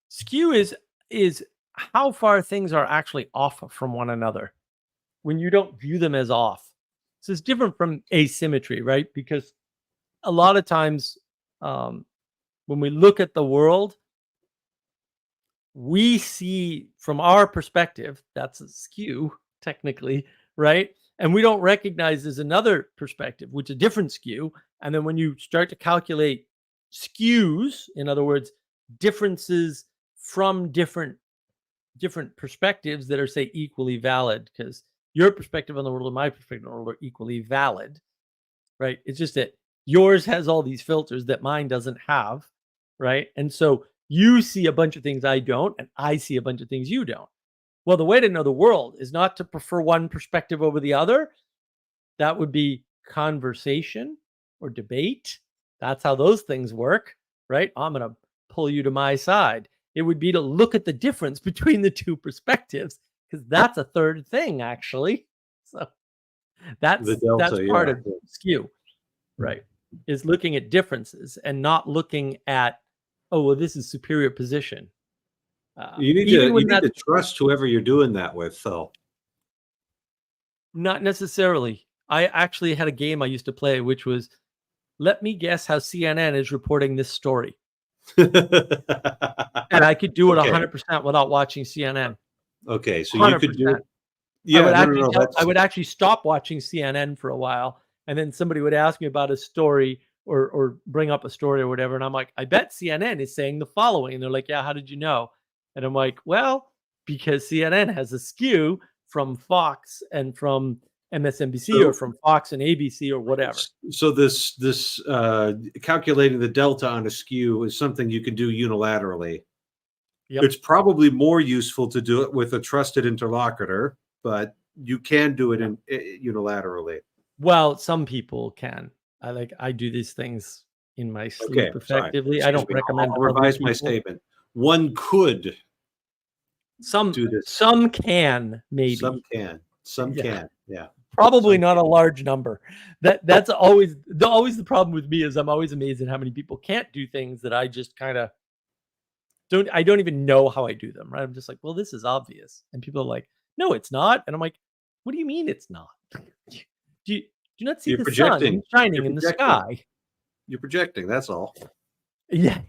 Skew is how far things are actually off from one another when you don't view them as off. So it's different from asymmetry, right? Because a lot of times um, when we look at the world, we see from our perspective, that's a skew technically, right? And we don't recognize there's another perspective, which is a different skew. And then when you start to calculate skews, in other words, differences from different perspectives that are, say, equally valid, because your perspective on the world and my perspective on the world are equally valid, right? It's just that yours has all these filters that mine doesn't have, right? And so you see a bunch of things I don't, and I see a bunch of things you don't. Well, the way to know the world is not to prefer one perspective over the other. That would be conversation or debate. That's how those things work, right? I'm going to pull you to my side. It would be to look at the difference between the two perspectives, because that's a third thing, actually. So the that's delta. part Yeah. of skew, right? Is looking at differences and not looking at, oh, well, this is superior position. Even You when need that's to trust whoever you're doing that with, though. not necessarily. I actually had a game I used to play, which was, let me guess how CNN is reporting this story. And I could do it Okay. 100% without watching CNN. Okay, so you could 100%. do. Yeah, no. I That's would actually stop watching CNN for a while, and then somebody would ask me about a story or bring up a story or whatever, and I'm like, "I bet CNN is saying the following." And they're like, "Yeah, how did you know?" And I'm like, "Well, because CNN has a skew from Fox and from MSNBC or so. from Fox and ABC or whatever." So this calculating the delta on a skew is something you can do unilaterally. Yep. It's probably more useful to do it with a trusted interlocutor, but you can do it unilaterally. Well, some people can. I do these things in my Okay, sleep sorry. effectively. I Excuse don't me. recommend I'll other revise my people. statement. One could Some do this. some can Some maybe. can. Some Yeah. can. Yeah. Probably Some not a can. large number. That's always the problem with me is I'm always amazed at how many people can't do things that I just kind of don't even know how I do them, right? I'm just like, well, this is obvious. And people are like, no, it's not. And I'm like, what do you mean it's not? Do you not see You're the sun projecting. shining You're in the projecting. sky? You're projecting. That's all. Yeah.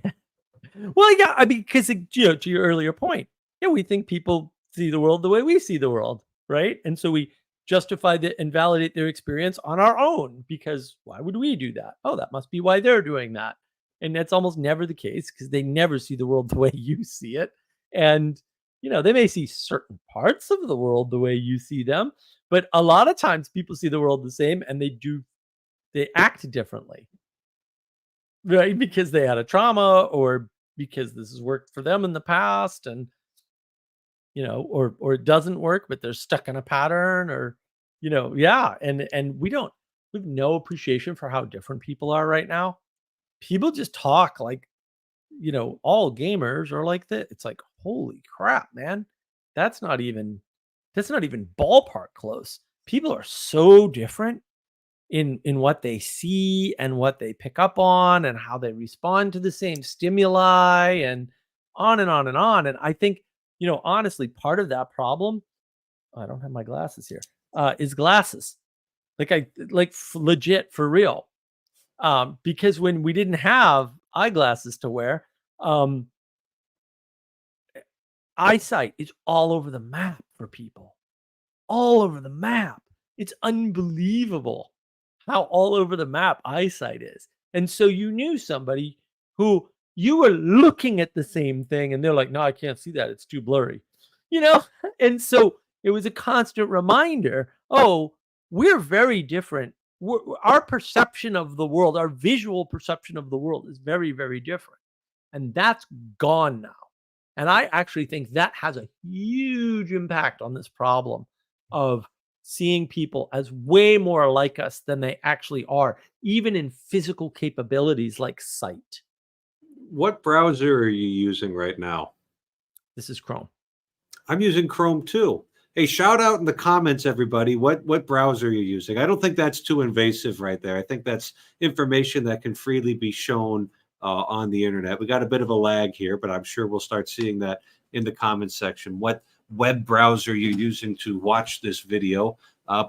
Well, yeah, I mean, because to your earlier point, yeah, we think people see the world the way we see the world, right? And so we justify that and validate their experience on our own because why would we do that? Oh, that must be why they're doing that. And that's almost never the case because they never see the world the way you see it. And, they may see certain parts of the world the way you see them, but a lot of times people see the world the same and they act differently. Right, because they had a trauma or because this has worked for them in the past and, or it doesn't work, but they're stuck in a pattern or, yeah, and we have no appreciation for how different people are right now. People just talk like, all gamers are like that. It's like, holy crap, man. That's not even ballpark close. People are so different in what they see and what they pick up on and how they respond to the same stimuli and on and on and on. And I think, honestly, part of that problem, I don't have my glasses here, is glasses. Legit for real. Because when we didn't have eyeglasses to wear, um, eyesight is all over the map for people. All over the map. It's unbelievable how all over the map eyesight is. And so you knew somebody who, you were looking at the same thing and they're like, no, I can't see that. It's too blurry, you know? And so it was a constant reminder, oh, we're very different. Our perception of the world, our visual perception of the world is very, very different. And that's gone now. And I actually think that has a huge impact on this problem of seeing people as way more like us than they actually are, even in physical capabilities like sight. What browser are you using right now? This is Chrome. I'm using Chrome too. Hey, shout out in the comments, everybody. What browser you're using? I don't think that's too invasive right there. I think that's information that can freely be shown on the internet. We got a bit of a lag here, but I'm sure we'll start seeing that in the comments section. What web browser you're using to watch this video?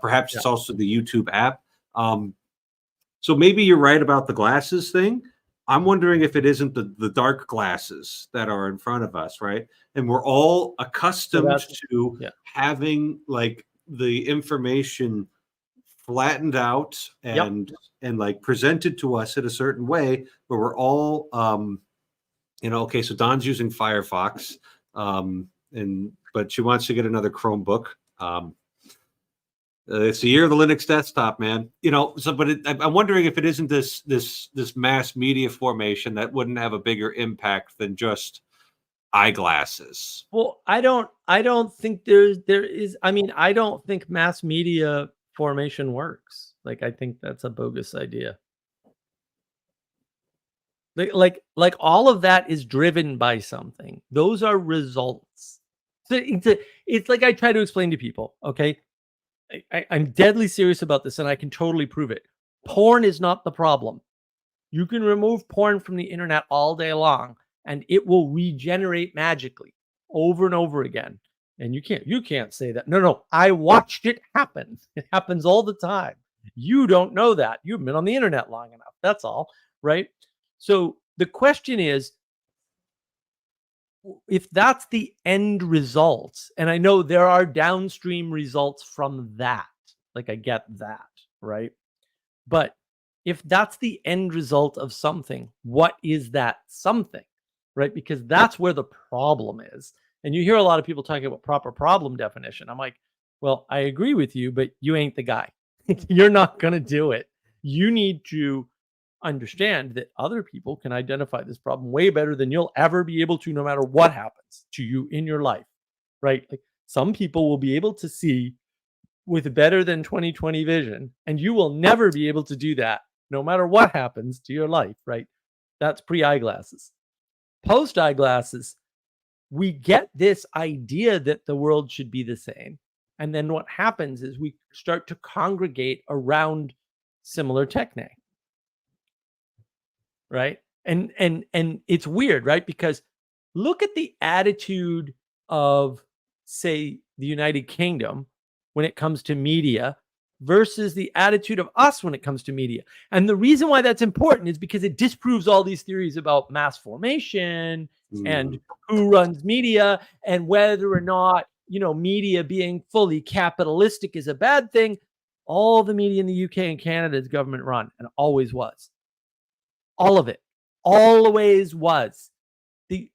Perhaps it's also the YouTube app. So maybe you're right about the glasses thing. I'm wondering if it isn't the dark glasses that are in front of us, right? And we're all accustomed to having like the information flattened out and like presented to us in a certain way, where we're all okay, so Don's using Firefox, but she wants to get another Chromebook. It's the year of the Linux desktop, man. But I'm wondering if it isn't this mass media formation that wouldn't have a bigger impact than just eyeglasses. Well, I don't think there is. I mean, I don't think mass media formation works. Like, I think that's a bogus idea. Like all of that is driven by something. Those are results. So it's like I try to explain to people. Okay. I'm deadly serious about this, and I can totally prove it. Porn is not the problem. You can remove porn from the internet all day long, and it will regenerate magically over and over again. And you can't say that. No, I watched it happen. It happens all the time. You don't know that. You've been on the internet long enough. That's all, right? So the question is, if that's the end result, and I know there are downstream results from that, like I get that, right? But if that's the end result of something, what is that something, right? Because that's where the problem is. And you hear a lot of people talking about proper problem definition. I'm like, well, I agree with you, but you ain't the guy. You're not going to do it. You need to understand that other people can identify this problem way better than you'll ever be able to, no matter what happens to you in your life, right? Like, some people will be able to see with better than 20/20 vision, and you will never be able to do that no matter what happens to your life, right? That's pre-eyeglasses. Post-eyeglasses, we get this idea that the world should be the same. And then what happens is we start to congregate around similar techne. Right? And it's weird, right? Because look at the attitude of, say, the United Kingdom when it comes to media versus the attitude of us when it comes to media. And the reason why that's important is because it disproves all these theories about mass formation and who runs media, and whether or not, media being fully capitalistic is a bad thing. All the media in the UK and Canada is government run, and always was. All of it always was. They're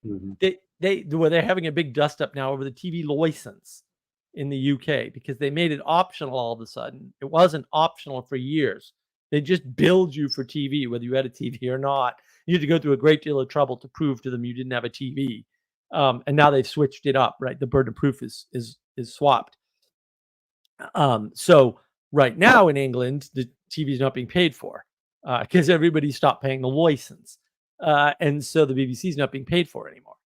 having a big dust up now over the TV license in the UK because they made it optional all of a sudden. It wasn't optional for years. They just billed you for TV, whether you had a TV or not. You had to go through a great deal of trouble to prove to them you didn't have a TV. And now they've switched it up, right? The burden of proof is swapped. So right now in England, the TV is not being paid for because everybody stopped paying the license. And so the BBC is not being paid for anymore.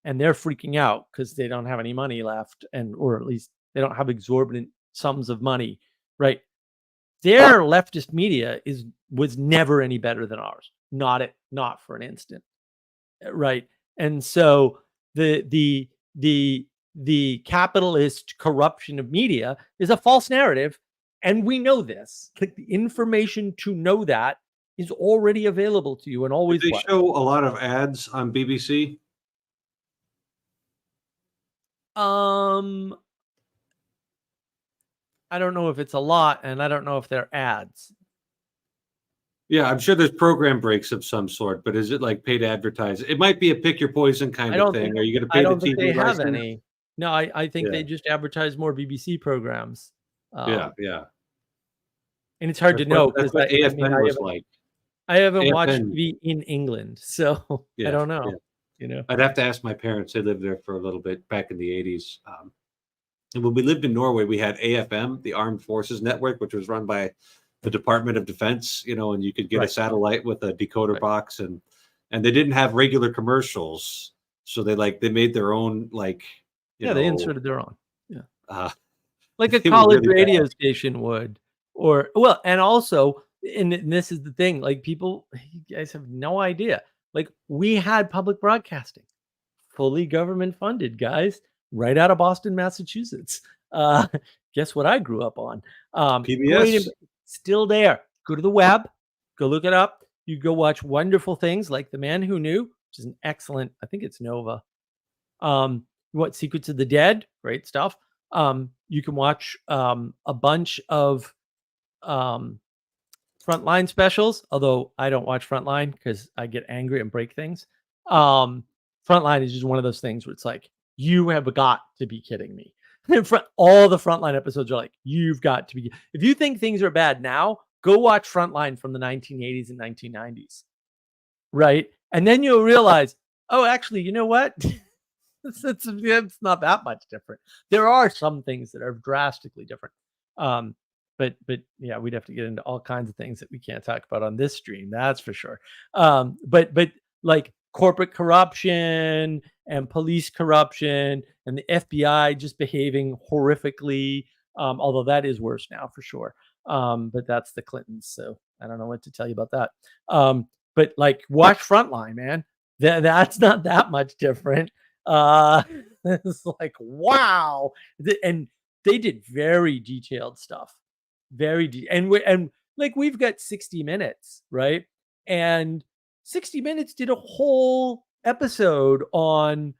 And they're freaking out because they don't have any money left, or at least they don't have exorbitant sums of money, right? Their leftist media was never any better than ours. Not for an instant, right? And so the capitalist corruption of media is a false narrative, and we know this. Like, the information to know that is already available to you and always They show a lot of ads on BBC. I don't know if it's a lot, and I don't know if they're ads. Yeah, I'm sure there's program breaks of some sort, but is it like paid advertising? It might be a pick your poison kind I of don't thing. think Are you going to I pay the don't think they TV have license? any. No, I think Yeah, they just advertise more BBC programs. yeah, Um, yeah. and it's hard to know That's because what I mean, AFN was like. I haven't watched AFN, TV in England, so I yeah, don't yeah. know, you know? I'd have to ask my parents. They lived there for a little bit back in the 80s. And when we lived in Norway, we had AFM, the Armed Forces Network, which was run by the Department of Defense, and you could get a Right, satellite with a decoder right. box, and they didn't have regular commercials. So they made their own, like, you Yeah, they know, inserted their own. Yeah. uh, Like a they were college really bad. radio station would, or well, and also, and this is the thing, like people, you guys have no idea. Like we had public broadcasting, fully government funded, guys, right out of Boston, Massachusetts. Uh, guess what I grew up on? Great, PBS. still there. Go to the web, go look it up. You go watch wonderful things like The Man Who Knew, which is an excellent. I think it's Nova. What Secrets of the Dead, great stuff. You can watch a bunch of um, Frontline specials, although I don't watch Frontline because I get angry and break things. Frontline is just one of those things where it's like, you have got to be kidding me. All the Frontline episodes are like, you've got to be. If you think things are bad now, go watch Frontline from the 1980s and 1990s. Right. And then you'll realize, oh, actually, you know what? It's not that much different. There are some things that are drastically different. But yeah, we'd have to get into all kinds of things that we can't talk about on this stream, that's for sure. But like corporate corruption and police corruption and the FBI just behaving horrifically, although that is worse now for sure. But that's the Clintons, so I don't know what to tell you about that. But like watch Frontline, man. That's not that much different. Uh, it's like, wow. And they did very detailed stuff. And like we've got 60 Minutes, right? And 60 Minutes did a whole episode on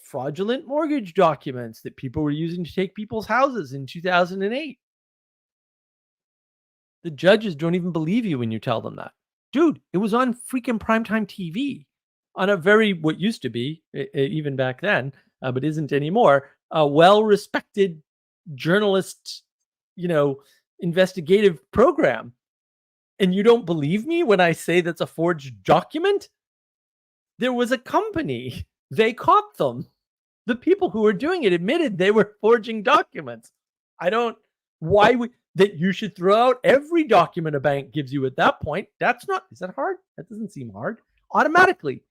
fraudulent mortgage documents that people were using to take people's houses in 2008. The judges don't even believe you when you tell them that. Dude, it was on freaking primetime TV on a very, what used to be, even back then, but isn't anymore, a well-respected journalist, investigative program. And you don't believe me when I say that's a forged document? There was a company. They caught them. The people who were doing it admitted they were forging documents. Why would that you should throw out every document a bank gives you at that point? Is that hard? That doesn't seem hard. Automatically.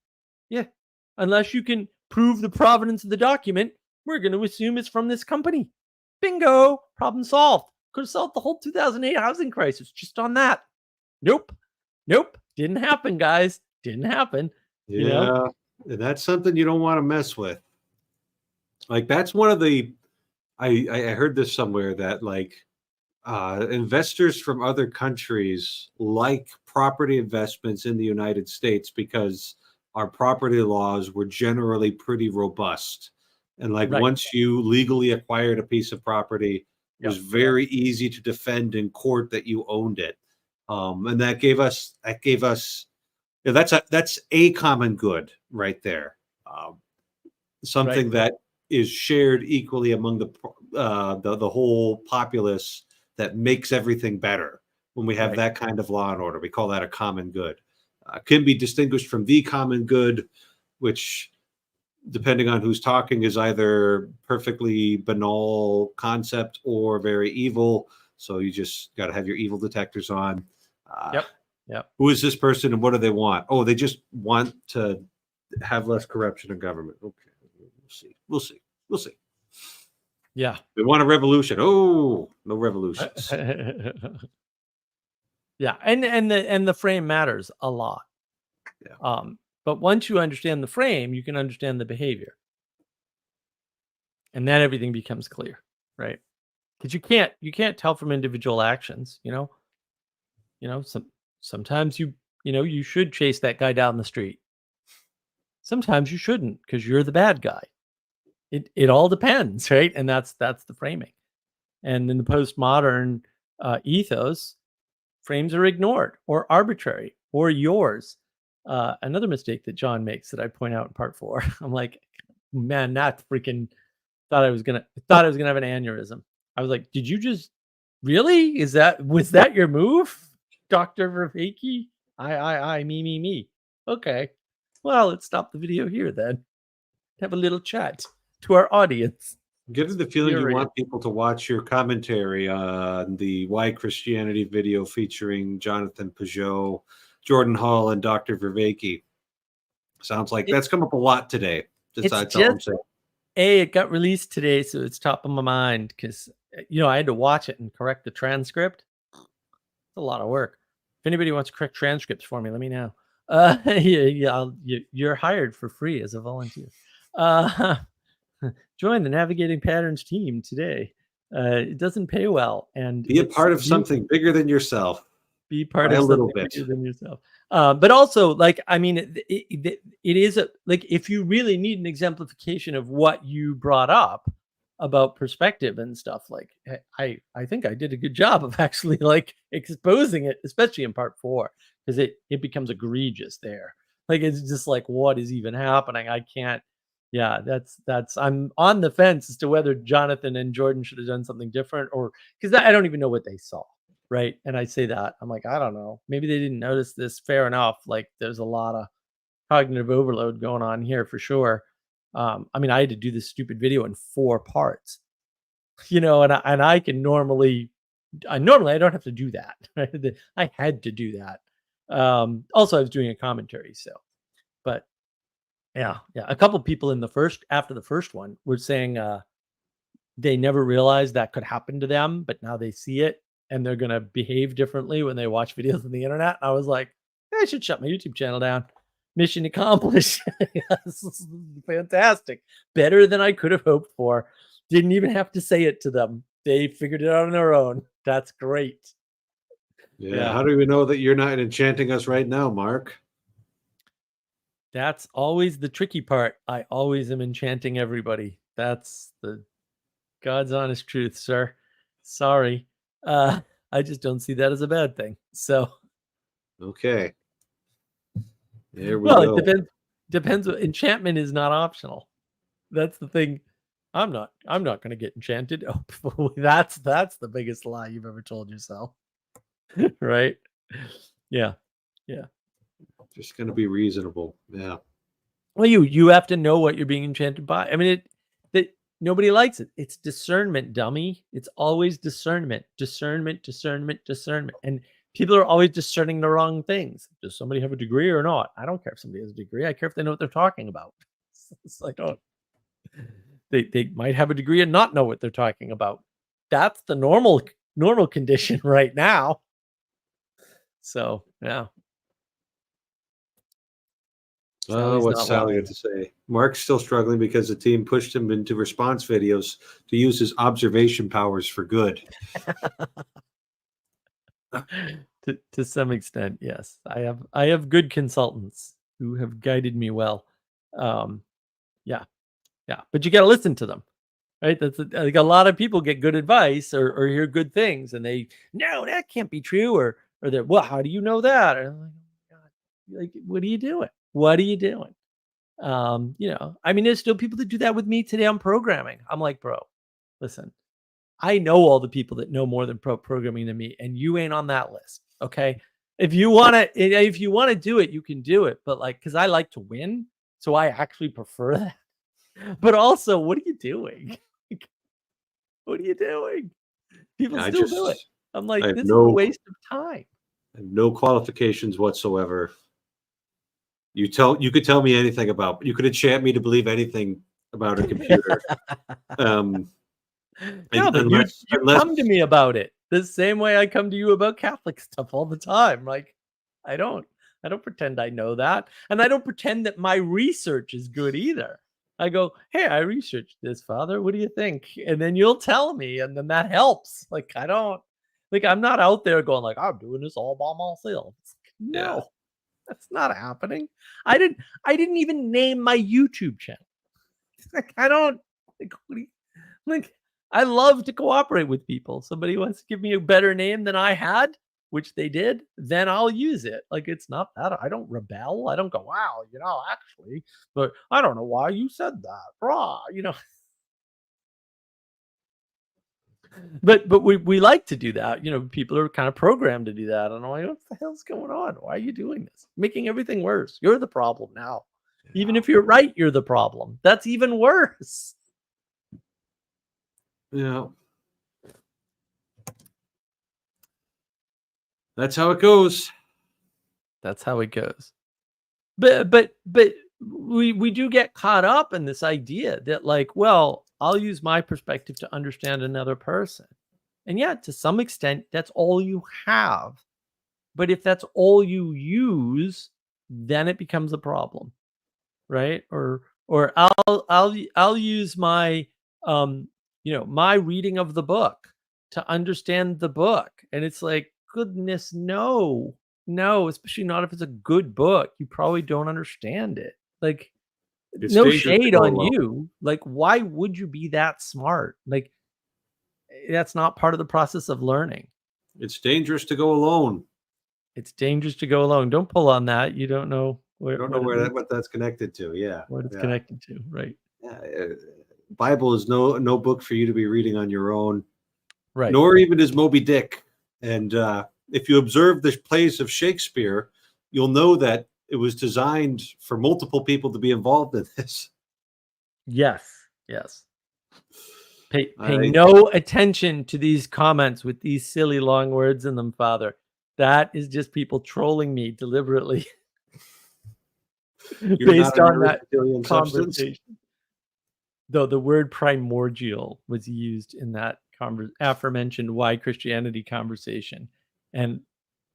Yeah. Unless you can prove the provenance of the document, we're going to assume it's from this company. Bingo. Problem solved. Could have solved the whole 2008 housing crisis just on that. Nope. Didn't happen, guys. Didn't happen. Yeah, that's something you don't want to mess with. Like that's one of the I heard this somewhere that like investors from other countries like property investments in the United States because our property laws were generally pretty robust. And like Right. once you legally acquired a piece of property, it was Yep. very easy to defend in court that you owned it. And that gave us yeah, that's a common good right there. Something Right. that is shared equally among the whole populace that makes everything better. When we have Right. that kind of law and order, we call that a common good. Can be distinguished from the common good, which, depending on who's talking, is either perfectly banal concept or very evil. So you just got to have your evil detectors on. Yep. Who is this person and what do they want? Oh, they just want to have less corruption in government. Okay, we'll see. Yeah. They want a revolution. Oh, no revolutions. Yeah. And the frame matters a lot. Yeah. But once you understand the frame, you can understand the behavior. And then everything becomes clear, right? Because you can't tell from individual actions, sometimes you should chase that guy down the street. Sometimes you shouldn't because you're the bad guy. It all depends, right? And that's the framing. And in the postmodern ethos, frames are ignored or arbitrary or yours. Another mistake that John makes that I point out in part 4. I'm like, man, that freaking thought I was gonna have an aneurysm. I was like, did you just really? Was that your move, Dr. Vervaeke? Me. Okay. Well, let's stop the video here then. Have a little chat to our audience. I'm getting the feeling you Furious. want people to watch your commentary on the Why Christianity video featuring Jonathan Pageau, Jordan Hall, and Dr. Vervaeke. Sounds like that's come up a lot today. It's That's all I'm just saying. it got released today, so it's top of my mind because I had to watch it and correct the transcript. It's a lot of work. If anybody wants to correct transcripts for me, let me know. You're hired for free as a volunteer. Join the Navigating Patterns team today. It doesn't pay well, and Be a part of something bigger than yourself. Be part By of a little something bit. bigger than yourself. But also, like, I mean, it is like if you really need an exemplification of what you brought up about perspective and stuff, like I think I did a good job of actually like exposing it, especially in part 4, because it becomes egregious there. Like it's just like what is even happening? I can't. Yeah, that's I'm on the fence as to whether Jonathan and Jordan should have done something different, or because I don't even know what they saw. Right. And I say that I'm like, I don't know. Maybe they didn't notice this. Fair enough. Like there's a lot of cognitive overload going on here for sure. I mean, I had to do this stupid video in 4 parts, and I can normally I don't have to do that. Right? I had to do that. Also I was doing a commentary. So, but yeah. A couple people after the first one were saying, they never realized that could happen to them, but now they see it and they're gonna behave differently when they watch videos on the internet. I was like, I should shut my YouTube channel down. Mission accomplished. Yes, this is fantastic. Better than I could have hoped for. Didn't even have to say it to them. They figured it out on their own. That's great. Yeah. How do we know that you're not enchanting us right now, Mark? That's always the tricky part. I always am enchanting everybody. That's the God's honest truth, sir. Sorry. I just don't see that as a bad thing. So, Okay. There we well, go. it depends. Enchantment is not optional. That's the thing. I'm not going to get enchanted. Oh, that's the biggest lie you've ever told yourself. Right? Yeah. Just going to be reasonable. Yeah. Well, you have to know what you're being enchanted by. I mean, that nobody likes it. It's discernment, dummy. It's always discernment. And people are always discerning the wrong things. Does somebody have a degree or not? I don't care if somebody has a degree. I care if they know what they're talking about. It's like, oh, they might have a degree and not know what they're talking about. That's the normal condition right now. So, yeah. What's Sally got to say? Mark's still struggling because the team pushed him into response videos to use his observation powers for good. To some extent, yes. I have good consultants who have guided me well. Yeah. But you got to listen to them, right? That's like a lot of people get good advice or hear good things, and no, that can't be true, or they're, well, how do you know that? And I'm like, oh my God, like, what are you doing? What are you doing? I mean, there's still people that do that with me today on programming. I'm like, bro, listen, I know all the people that know more than programming than me, and you ain't on that list. Okay. If you want to do it, you can do it. But like, cause I like to win. So I actually prefer that. But also, what are you doing? What are you doing? People still do it. I'm like, this is a waste of time. I have no qualifications whatsoever. You could tell me anything about, you could enchant me to believe anything about a computer. No, but you come to me about it the same way I come to you about Catholic stuff all the time. Like, I don't pretend I know that. And I don't pretend that my research is good either. I go, hey, I researched this, Father. What do you think? And then you'll tell me, and then that helps. Like, I'm not out there going like, I'm doing this all by myself. No. Yeah. That's not happening. I didn't even name my YouTube channel. Like, I don't like I love to cooperate with people. Somebody wants to give me a better name than I had. which they did, then I'll use it. Like, it's not that I don't rebel. I don't go, wow, actually, but I don't know why you said that. Rah, But we like to do that. People are kind of programmed to do that. And I'm like, what the hell's going on? Why are you doing this? Making everything worse. You're the problem now. Even if you're right, you're the problem. That's even worse. Yeah. That's how it goes. That's how it goes. But we do get caught up in this idea that, like, well, I'll use my perspective to understand another person. And yeah, to some extent, that's all you have. But if that's all you use, then it becomes a problem, right? Or I'll use my my reading of the book to understand the book. And it's like, goodness, no, especially not if it's a good book. You probably don't understand it. Like, It's no dangerous to shade go on alone. you. Like, why would you be that smart? Like, that's not part of the process of learning. It's dangerous to go alone. It's dangerous to go alone. Don't pull on that. You don't know I don't know what that's connected to. Yeah. what it's Yeah. connected to, right? Yeah. Bible is no book for you to be reading on your own, Right. nor even is Moby Dick. And if you observe the plays of Shakespeare, you'll know that it was designed for multiple people to be involved in this. Yes. Pay no attention to these comments with these silly long words in them, Father. That is just people trolling me deliberately based on that conversation. Though the word primordial was used in that aforementioned Why Christianity conversation. And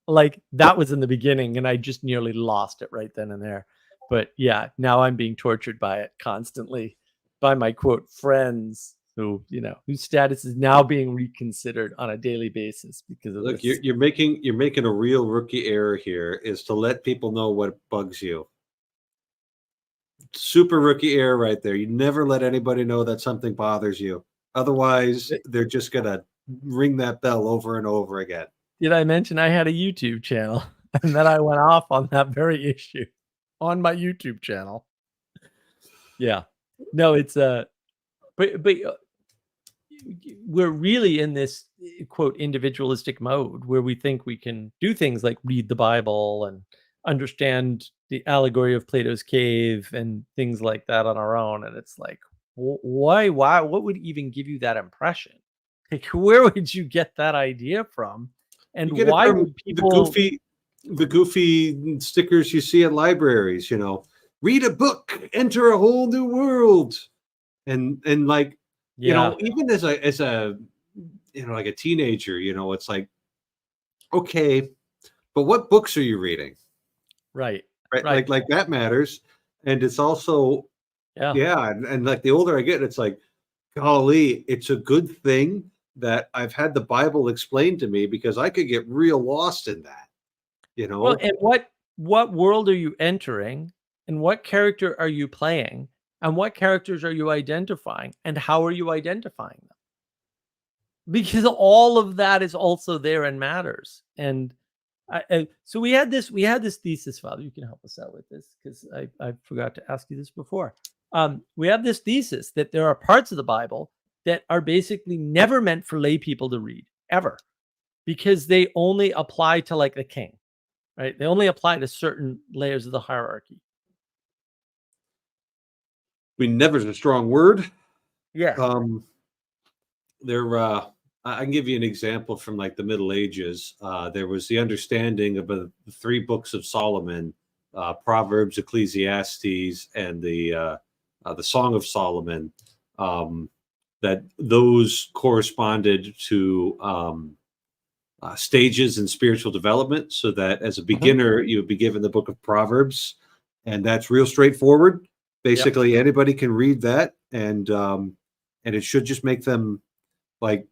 like, that was in the beginning, and I just nearly lost it right then and there. But yeah, now I'm being tortured by it constantly by my quote friends who, whose status is now being reconsidered on a daily basis because of Look, this. you're making a real rookie error here, is to let people know what bugs you. Super rookie error right there. You never let anybody know that something bothers you. Otherwise, they're just gonna ring that bell over and over again. Did I mention I had a YouTube channel and then I went off on that very issue on my YouTube channel? Yeah. No, it's but we're really in this quote individualistic mode where we think we can do things like read the Bible and understand the allegory of Plato's cave and things like that on our own. And it's like, why, what would even give you that impression? Like, where would you get that idea from? And You get why it from would people the goofy stickers you see at libraries, read a book, enter a whole new world. And like, even as a like a teenager, it's like, okay, but what books are you reading? Right. Like that matters. And it's also, and like the older I get, it's like, golly, it's a good thing that I've had the Bible explained to me, because I could get real lost in that, Well, and what world are you entering, and what character are you playing, and what characters are you identifying, and how are you identifying them? Because all of that is also there and matters. And so we had this thesis, Father. You can help us out with this, because I forgot to ask you this before. We have this thesis that there are parts of the Bible that are basically never meant for lay people to read ever, because they only apply to like the king, right? They only apply to certain layers of the hierarchy. Never is a strong word. Yeah. I can give you an example from like the Middle Ages. There was the understanding of the 3 books of Solomon, Proverbs, Ecclesiastes, and the Song of Solomon, that those corresponded to stages in spiritual development, so that as a beginner, you would be given the book of Proverbs, and that's real straightforward. Basically, anybody can read that, and it should just make them, like,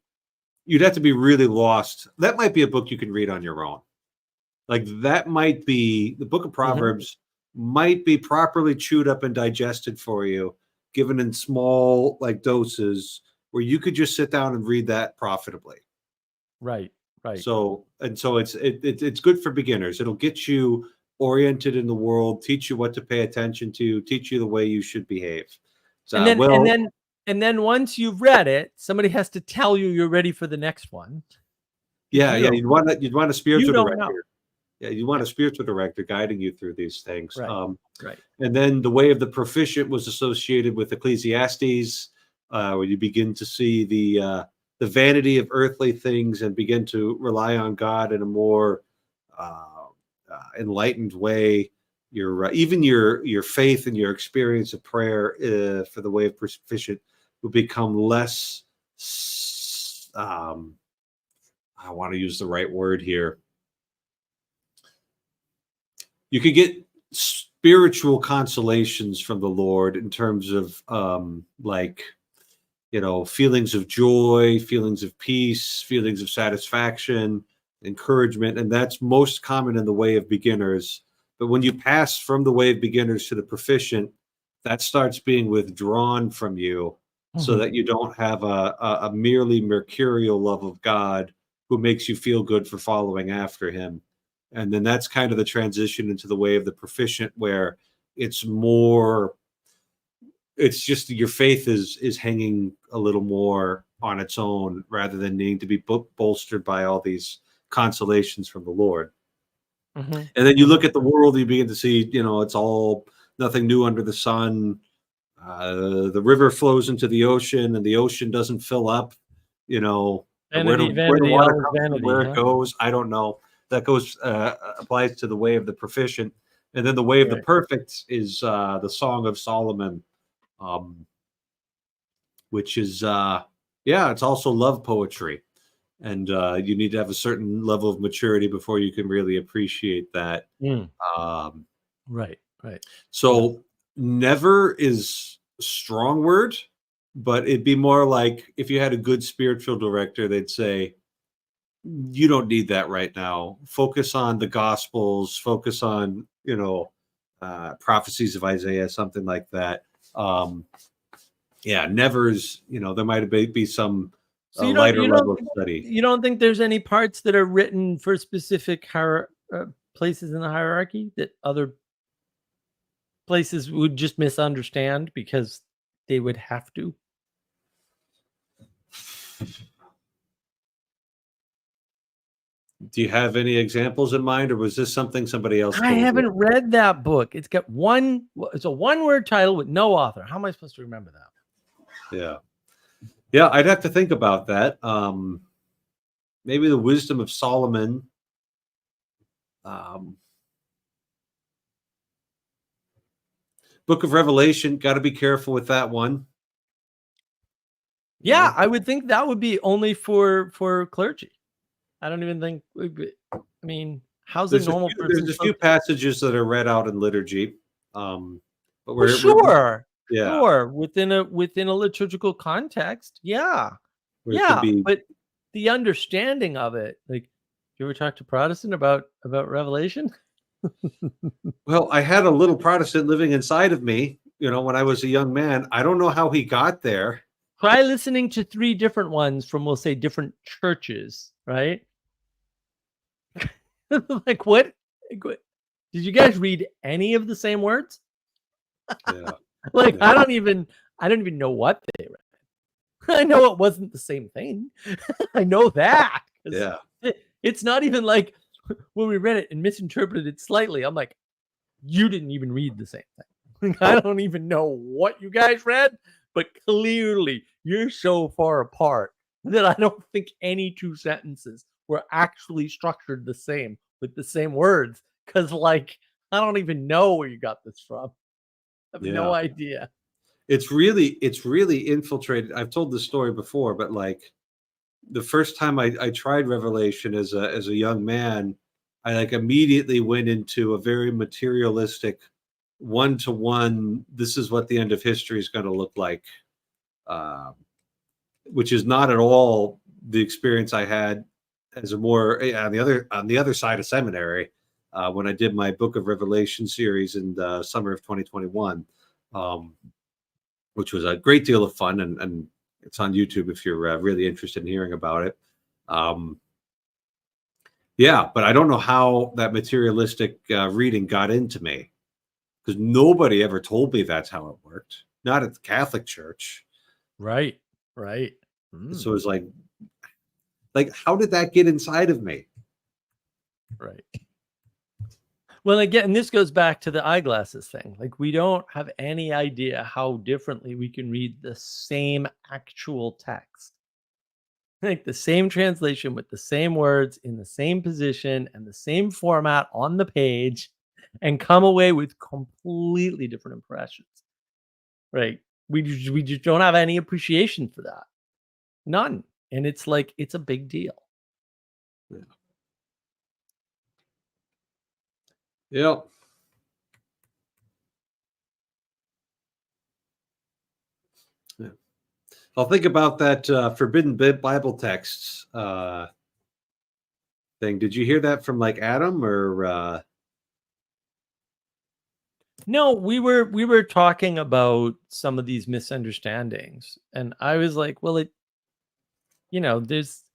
you'd have to be really lost. That might be a book you can read on your own. Like, that might be the book of Proverbs, might be properly chewed up and digested for you, given in small like doses, where you could just sit down and read that profitably. Right. Right. So it's good for beginners. It'll get you oriented in the world, teach you what to pay attention to, teach you the way you should behave. So, And then once you've read it, somebody has to tell you you're ready for the next one. yeah, you'd want a spiritual don't know. director. Yeah, you want a spiritual director guiding you through these things. Right. Right. And then the way of the proficient was associated with Ecclesiastes, where you begin to see the vanity of earthly things and begin to rely on God in a more enlightened way. Even your faith and your experience of prayer for the way of proficient will become less. I want to use the right word here. You could get spiritual consolations from the Lord in terms of feelings of joy, feelings of peace, feelings of satisfaction, encouragement, and that's most common in the way of beginners. But when you pass from the way of beginners to the proficient, that starts being withdrawn from you, so that you don't have a merely mercurial love of God who makes you feel good for following after him. And then that's kind of the transition into the way of the proficient, where it's just your faith is hanging a little more on its own rather than needing to be bolstered by all these consolations from the Lord. And then you look at the world, you begin to see, it's all nothing new under the sun. The river flows into the ocean and the ocean doesn't fill up, Vanity, where the water comes vanity, from, where it goes, I don't know. That applies to the way of the proficient. And then the way of the perfect is the Song of Solomon, which is, it's also love poetry. And you need to have a certain level of maturity before you can really appreciate that. Right. So never is a strong word, but it'd be more like if you had a good spiritual director, they'd say, you don't need that right now. Focus on the Gospels, focus on, prophecies of Isaiah, something like that. Never's, there might be some lighter level of study. You don't think there's any parts that are written for specific places in the hierarchy that other places would just misunderstand because they would have to? Do you have any examples in mind, or was this something somebody else told I haven't you? read that book. It's got it's a one-word title with no author. How am I supposed to remember that? Yeah, I'd have to think about that. Maybe the Wisdom of Solomon. Book of Revelation, got to be careful with that one. Yeah, I would think that would be only for clergy. I don't even think. I mean, how's a normal person? There's a few passages that are read out in liturgy, but sure, within a liturgical context, but the understanding of it, like, you ever talk to Protestant about Revelation? Well, I had a little Protestant living inside of me, when I was a young man. I don't know how he got there. Try listening to 3 different ones from, we'll say, different churches, right? Like, what? Did you guys read any of the same words? Yeah. I don't even know what they read. I know it wasn't the same thing. I know that. Yeah. It's not even like when we read it and misinterpreted it slightly. I'm like, you didn't even read the same thing. I don't even know what you guys read, but clearly you're so far apart that I don't think any 2 sentences were actually structured the same with the same words. Because, I don't even know where you got this from. I have no idea. It's really infiltrated. I've told this story before, but the first time I tried Revelation as a young man, I immediately went into a very materialistic, one-to-one, this is what the end of history is going to look like, which is not at all the experience I had as a more on the other side of seminary, when I did my Book of Revelation series in the summer of 2021, which was a great deal of fun, and it's on YouTube if you're really interested in hearing about it. Yeah, but I don't know how that materialistic reading got into me, because nobody ever told me that's how it worked. Not at the Catholic Church. Right. So it was like, how did that get inside of me? Right. Well, again, and this goes back to the eyeglasses thing. Like, we don't have any idea how differently we can read the same actual text. Like the same translation with the same words in the same position and the same format on the page, and come away with completely different impressions. Right? We just don't have any appreciation for that. None. And it's like, it's a big deal. Yeah. Yep. Yeah. I'll think about that forbidden Bible texts thing. Did you hear that from like Adam or? No, we were talking about some of these misunderstandings, and I was like, well, there's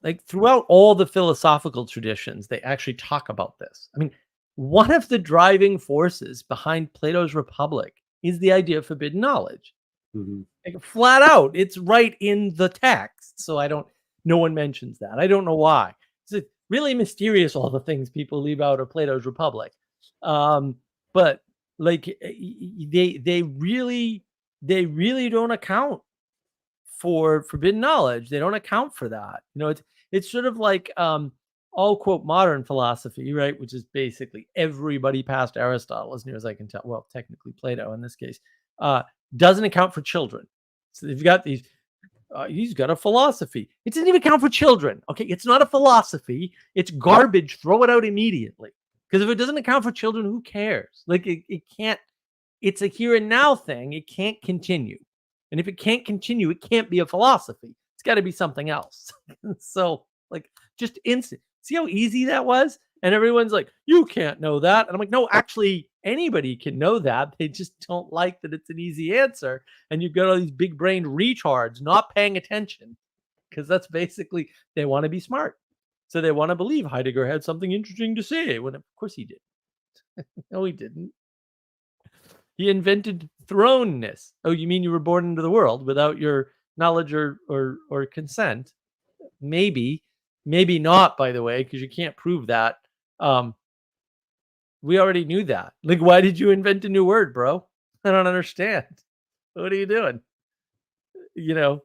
like throughout all the philosophical traditions, they actually talk about this. I mean, one of the driving forces behind Plato's Republic is the idea of forbidden knowledge. Mhm. Like, flat out, it's right in the text. So no one mentions that. I don't know why. It's really mysterious, all the things people leave out of Plato's Republic. But like, they really don't account for forbidden knowledge. They don't account for that. It's sort of like all quote modern philosophy, right? Which is basically everybody past Aristotle, as near as I can tell. Well, technically Plato in this case, doesn't account for children. So they've got these. He's got a philosophy. It doesn't even count for children. Okay, it's not a philosophy. It's garbage. Throw it out immediately. Because if it doesn't account for children, who cares? Like, it can't. It's a here and now thing. It can't continue. And if it can't continue, it can't be a philosophy. It's got to be something else. So, like, just instant. See how easy that was? And everyone's like, you can't know that. And I'm like, no, actually, anybody can know that. They just don't like that it's an easy answer. And you've got all these big brained retards not paying attention, because that's basically, they want to be smart. So they want to believe Heidegger had something interesting to say, when of course he did. No, he didn't. He invented thrownness. Oh, you mean you were born into the world without your knowledge or consent? Maybe, maybe not, by the way, because you can't prove that. We already knew that. Like, why did you invent a new word, bro? I don't understand. What are you doing? Yeah.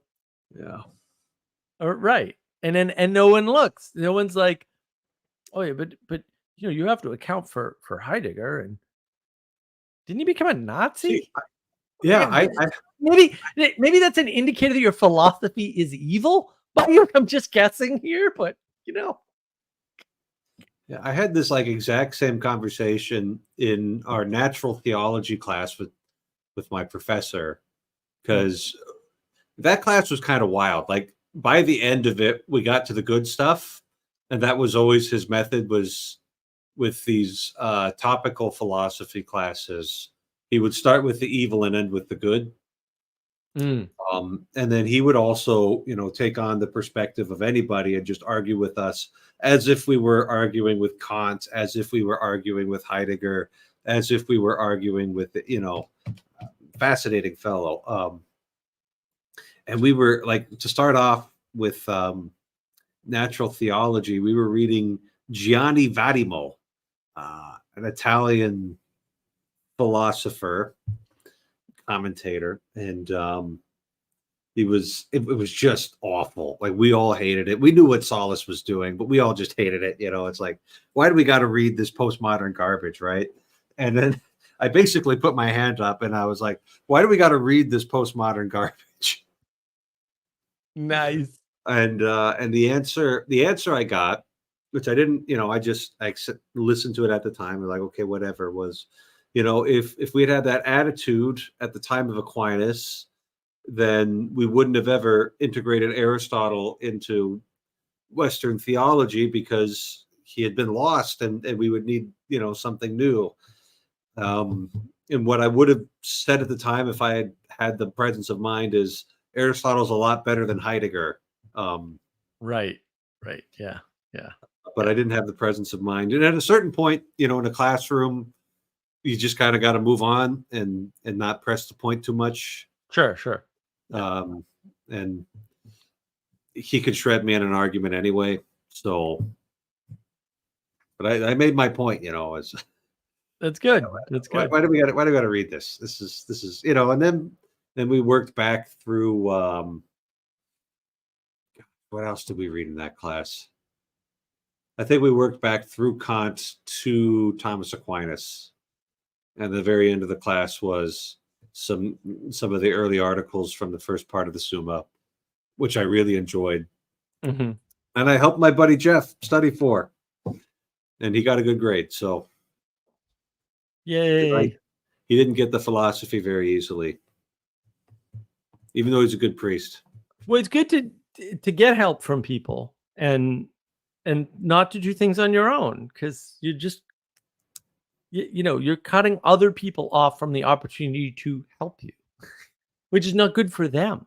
Right. And no one looks. No one's like, oh yeah, but you have to account for Heidegger, and didn't he become a Nazi? See, yeah, Maybe that's an indicator that your philosophy is evil. But I'm just guessing here, but yeah, I had this like exact same conversation in our natural theology class with my professor, because that class was kind of wild. Like by the end of it, we got to the good stuff, and that was always his method, was with these topical philosophy classes. He would start with the evil and end with the good. And then he would also, take on the perspective of anybody and just argue with us as if we were arguing with Kant, as if we were arguing with Heidegger, as if we were arguing with, fascinating fellow. And we were like, to start off with natural theology, we were reading Gianni Vattimo, an Italian philosopher, commentator, and it was just awful. Like, we all hated it. We knew what Solace was doing, but we all just hated it. It's like, why do we got to read this postmodern garbage, right? And then I basically put my hand up and I was like, why do we got to read this postmodern garbage? Nice. And the answer I got, which I didn't, I listened to it at the time. Like, okay, whatever, was, if we'd had that attitude at the time of Aquinas, then we wouldn't have ever integrated Aristotle into Western theology, because he had been lost, and we would need, something new. And what I would have said at the time, if I had had the presence of mind, is Aristotle's a lot better than Heidegger. Right. Yeah. but I didn't have the presence of mind. And at a certain point, in a classroom, you just kind of got to move on and not press the point too much. Sure. And he could shred me in an argument anyway. So, but I made my point, as That's good. That's good. why do we got to read this? This is, and then we worked back through, what else did we read in that class? I think we worked back through Kant to Thomas Aquinas. And the very end of the class was some of the early articles from the first part of the Summa, which I really enjoyed. Mm-hmm. And I helped my buddy Jeff study for, and he got a good grade. So, yay! He didn't get the philosophy very easily, even though he's a good priest. Well, it's good to get help from people and not to do things on your own, because you just you're cutting other people off from the opportunity to help you, which is not good for them.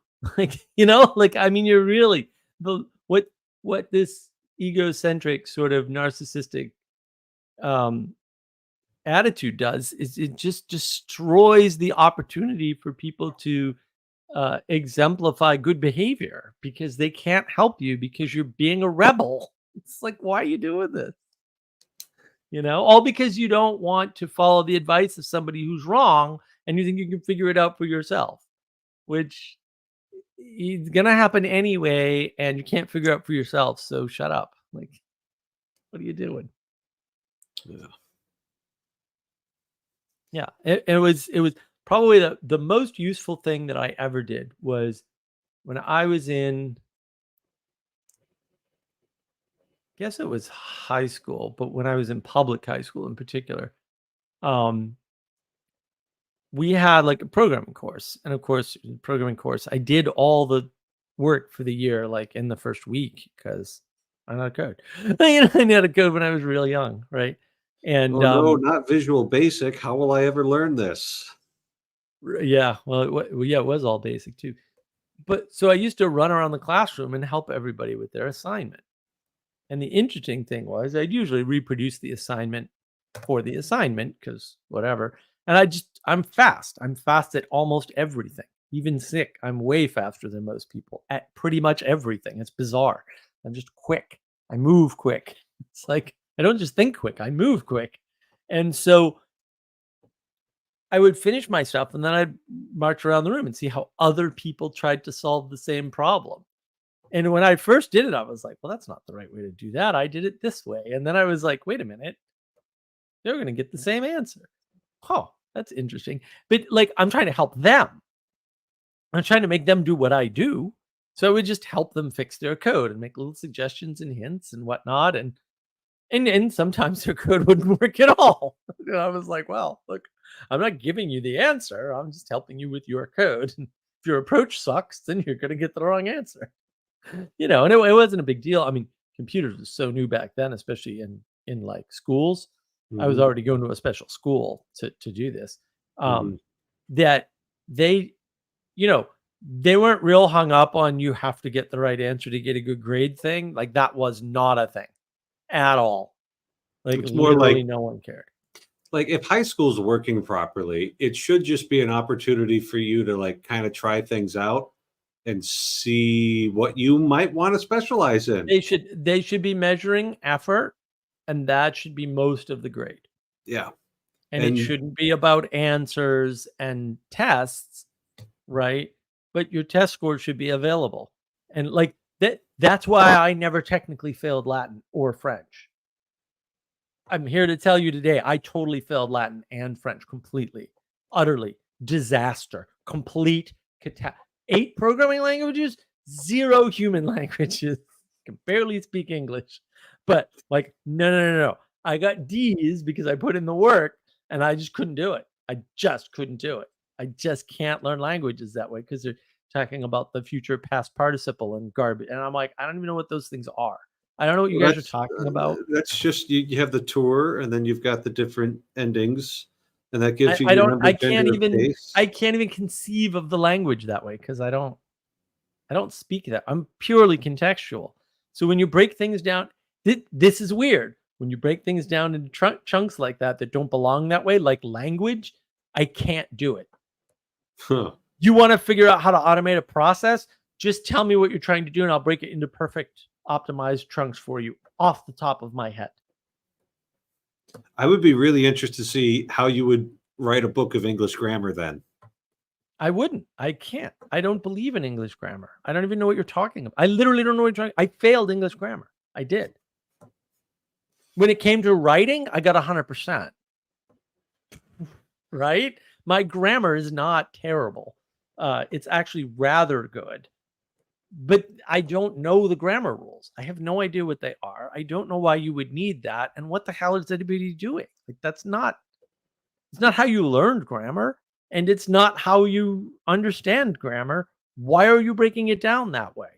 You're really what this egocentric sort of narcissistic attitude does is it just destroys the opportunity for people to exemplify good behavior, because they can't help you because you're being a rebel. It's like, why are you doing this? All because you don't want to follow the advice of somebody who's wrong and you think you can figure it out for yourself, which is going to happen anyway, and you can't figure out for yourself. So shut up. Like, what are you doing? Yeah. It was probably the most useful thing that I ever did was when I was in, I guess it was high school, but when I was in public high school in particular, we had like a programming course. And of course, in the programming course, I did all the work for the year, like in the first week, because I know code. I knew how to code when I was real young, right? And no, not Visual Basic. How will I ever learn this? Yeah, well, it was all basic too. But so I used to run around the classroom and help everybody with their assignment. And the interesting thing was I'd usually reproduce the assignment for the assignment, because whatever. And I'm fast. I'm fast at almost everything. Even sick, I'm way faster than most people at pretty much everything. It's bizarre. I'm just quick. I move quick. It's like, I don't just think quick, I move quick. And so I would finish my stuff and then I'd march around the room and see how other people tried to solve the same problem. And when I first did it, I was like, well, that's not the right way to do that. I did it this way. And then I was like, wait a minute, they're going to get the same answer. Oh, that's interesting. But like, I'm trying to help them. I'm trying to make them do what I do. So I would just help them fix their code and make little suggestions and hints and whatnot. And sometimes their code wouldn't work at all. And I was like, well, look, I'm not giving you the answer. I'm just helping you with your code. And if your approach sucks, then you're going to get the wrong answer. And it wasn't a big deal. I mean, computers were so new back then, especially in like schools. Mm-hmm. I was already going to a special school to do this. That they, they weren't real hung up on you have to get the right answer to get a good grade thing. Like that was not a thing at all. Like it's more like no one cared. Like if high school's working properly, it should just be an opportunity for you to like kind of try things out and see what you might want to specialize in. They should be measuring effort, and that should be most of the grade. Yeah. And it shouldn't be about answers and tests, right? But your test score should be available. And like that's why I never technically failed Latin or French. I'm here to tell you today, I totally failed Latin and French completely, utterly, disaster, complete catastrophe. 8 programming languages, 0 human languages. Can barely speak English. But like, no. I got D's because I put in the work and I just couldn't do it. I just couldn't do it. I just can't learn languages that way because they're talking about the future past participle and garbage. And I'm like, I don't even know what those things are. I don't know what you guys are talking about. That's just, you have the tour and then you've got the different endings. And that gives you. I can't even conceive of the language that way because I don't speak that. I'm purely contextual. So when you break things down, This is weird. When you break things down into chunks like that don't belong that way, like language, I can't do it. Huh. You want to figure out how to automate a process? Just tell me what you're trying to do, and I'll break it into perfect optimized chunks for you off the top of my head. I would be really interested to see how you would write a book of English grammar then. I wouldn't. I can't. I don't believe in English grammar. I don't even know what you're talking about. I literally don't know what you're talking. I failed English grammar. I did. When it came to writing, I got 100%. Right? My grammar is not terrible. It's actually rather good. But I don't know the grammar rules. I have no idea what they are. I don't know why you would need that. And what the hell is anybody doing? Like, it's not how you learned grammar, and it's not how you understand grammar. Why are you breaking it down that way?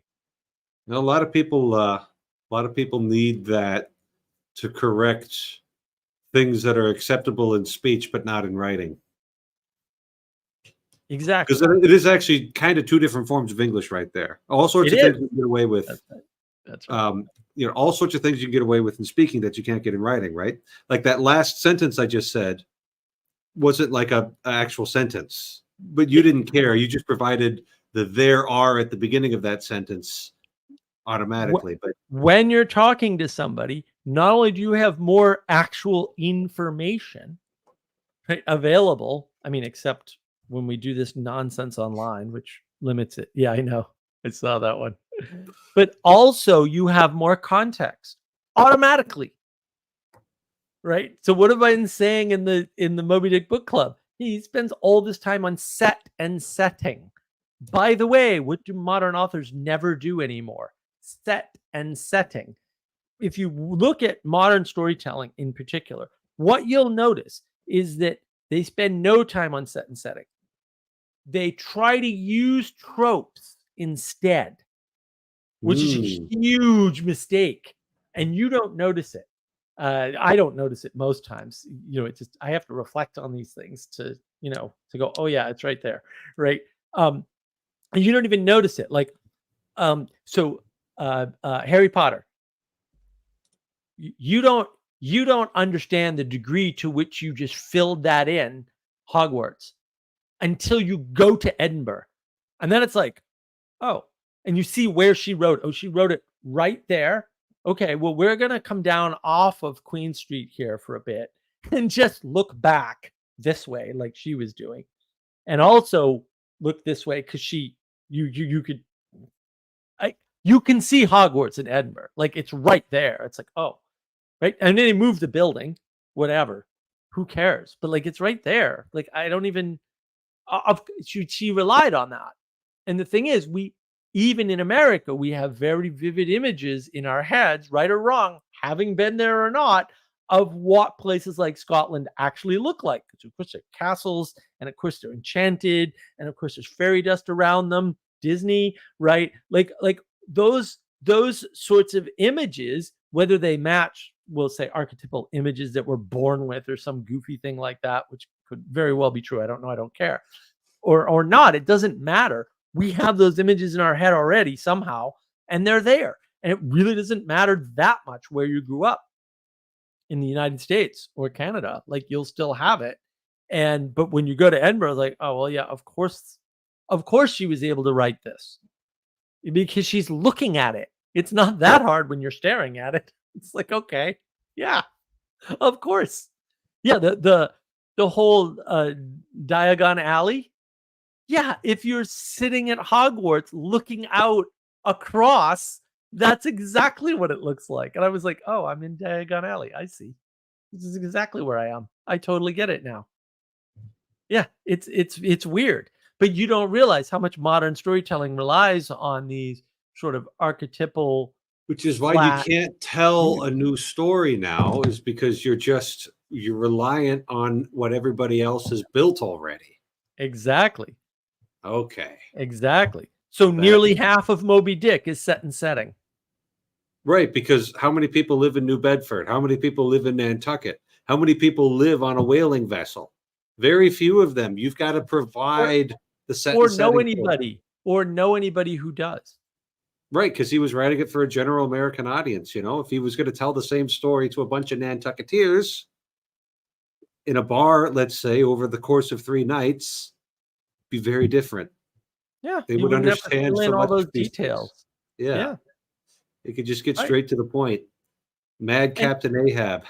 Now, a lot of people need that to correct things that are acceptable in speech but not in writing. Exactly. Because it is actually kind of two different forms of English right there. All sorts of things you can get away with. That's right. All sorts of things you can get away with in speaking that you can't get in writing, right? Like that last sentence I just said wasn't like an actual sentence, but you didn't care. You just provided the there are at the beginning of that sentence automatically. But when you're talking to somebody, not only do you have more actual information available, I mean, except when we do this nonsense online, which limits it. Yeah, I know. I saw that one. But also you have more context automatically. Right? So what have I been saying in the Moby Dick book club? He spends all this time on set and setting. By the way, what do modern authors never do anymore? Set and setting. If you look at modern storytelling in particular, what you'll notice is that they spend no time on set and setting. They try to use tropes instead, which is a huge mistake, and you don't notice it. I don't notice it most times. It's just I have to reflect on these things to go, oh yeah, it's right there, right? And you don't even notice it. Like, Harry Potter. You don't understand the degree to which you just filled that in Hogwarts until you go to Edinburgh. And then it's like, oh, and you see where she wrote. Oh, she wrote it right there. Okay, well, we're going to come down off of Queen Street here for a bit and just look back this way like she was doing. And also look this way because you can see Hogwarts in Edinburgh. Like, it's right there. It's like, oh, right. And then they move the building, whatever. Who cares? But like, it's right there. Like, I don't even, she relied on that. And the thing is, even in America, we have very vivid images in our heads, right or wrong, having been there or not, of what places like Scotland actually look like. Because of course they're castles, and of course they're enchanted, and of course there's fairy dust around them. Disney, right? Like those sorts of images, whether they match, we'll say, archetypal images that we're born with, or some goofy thing like that, which could very well be true. I don't know. I don't care. Or not. It doesn't matter. We have those images in our head already somehow, and they're there. And it really doesn't matter that much where you grew up in the United States or Canada. Like, you'll still have it. But when you go to Edinburgh, it's like, oh, well, yeah, of course she was able to write this because she's looking at it. It's not that hard when you're staring at it. It's like, okay, yeah, of course. Yeah, the whole Diagon Alley. Yeah, if you're sitting at Hogwarts looking out across, that's exactly what it looks like. And I was like, oh, I'm in Diagon Alley. I see. This is exactly where I am. I totally get it now. Yeah, it's weird. But you don't realize how much modern storytelling relies on these sort of archetypal. Which is why you can't tell a new story now, is because you're reliant on what everybody else has built already. Exactly. Okay. Exactly. So nearly half of Moby Dick is set in setting. Right, because how many people live in New Bedford? How many people live in Nantucket? How many people live on a whaling vessel? Very few of them. You've got to provide the set or and know setting anybody, or know anybody who does. Right, because he was writing it for a general American audience. If he was going to tell the same story to a bunch of Nantucketeers in a bar, let's say, over the course of 3 nights, be very different. Yeah, They you would wouldn't have to understand fill so in all much those of these things. details. Yeah, Yeah, they could just get right. straight to the point. Mad And Captain Ahab.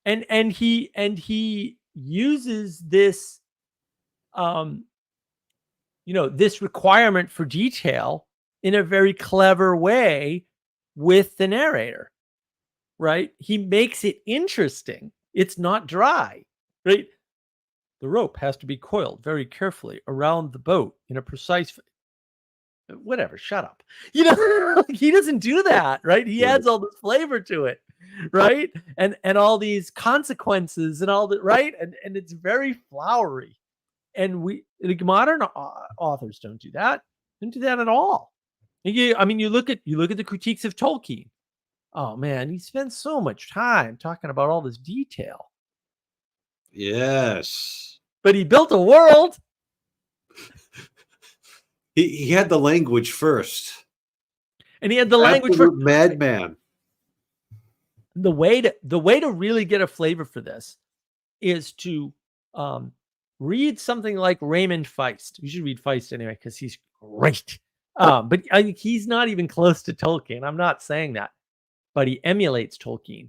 he uses this this requirement for detail in a very clever way with the narrator, right? He makes it interesting. It's not dry, right? The rope has to be coiled very carefully around the boat in a precise whatever, shut up. He doesn't do that, right? He Right. adds all this flavor to it, right? And all these consequences and all that, right? And it's very flowery. And like modern authors don't do that. Don't do that at all. You look at the critiques of Tolkien. Oh man, he spends so much time talking about all this detail, Yes. but he built a world. He had the language first. And he had the language for Absolute madman. the way to really get a flavor for this is to read something like Raymond Feist. You should read Feist anyway because he's great. But I think he's not even close to Tolkien. I'm not saying that, but he emulates Tolkien.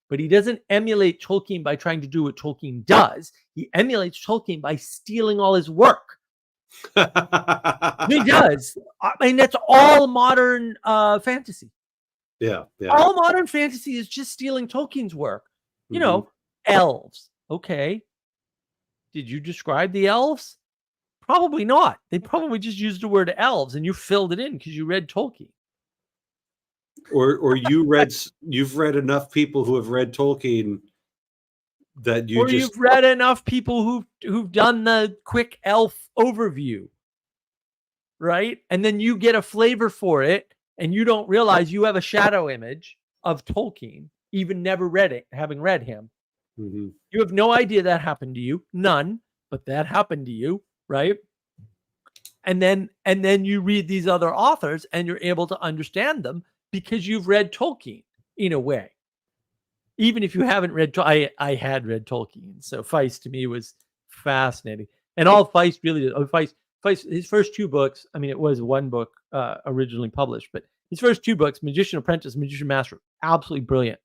But he doesn't emulate Tolkien by trying to do what Tolkien does. He emulates Tolkien by stealing all his work. He does. I mean, that's all modern fantasy. Yeah. All modern fantasy is just stealing Tolkien's work. Elves. Okay. Did you describe the elves? Probably not. They probably just used the word elves and you filled it in because you read Tolkien. Or you've read enough people who have read Tolkien that you've read enough people who've done the quick elf overview, right? And then you get a flavor for it and you don't realize you have a shadow image of Tolkien, even never read it, having read him. Mm-hmm. You have no idea that happened to you. None, but that happened to you, right? And then you read these other authors and you're able to understand them because you've read Tolkien in a way. Even if you haven't read, I had read Tolkien, so Feist to me was fascinating. And all Feist really did, Feist, his first 2 books, I mean, it was 1 book originally published, but his first 2 books, Magician Apprentice, Magician Master, absolutely brilliant.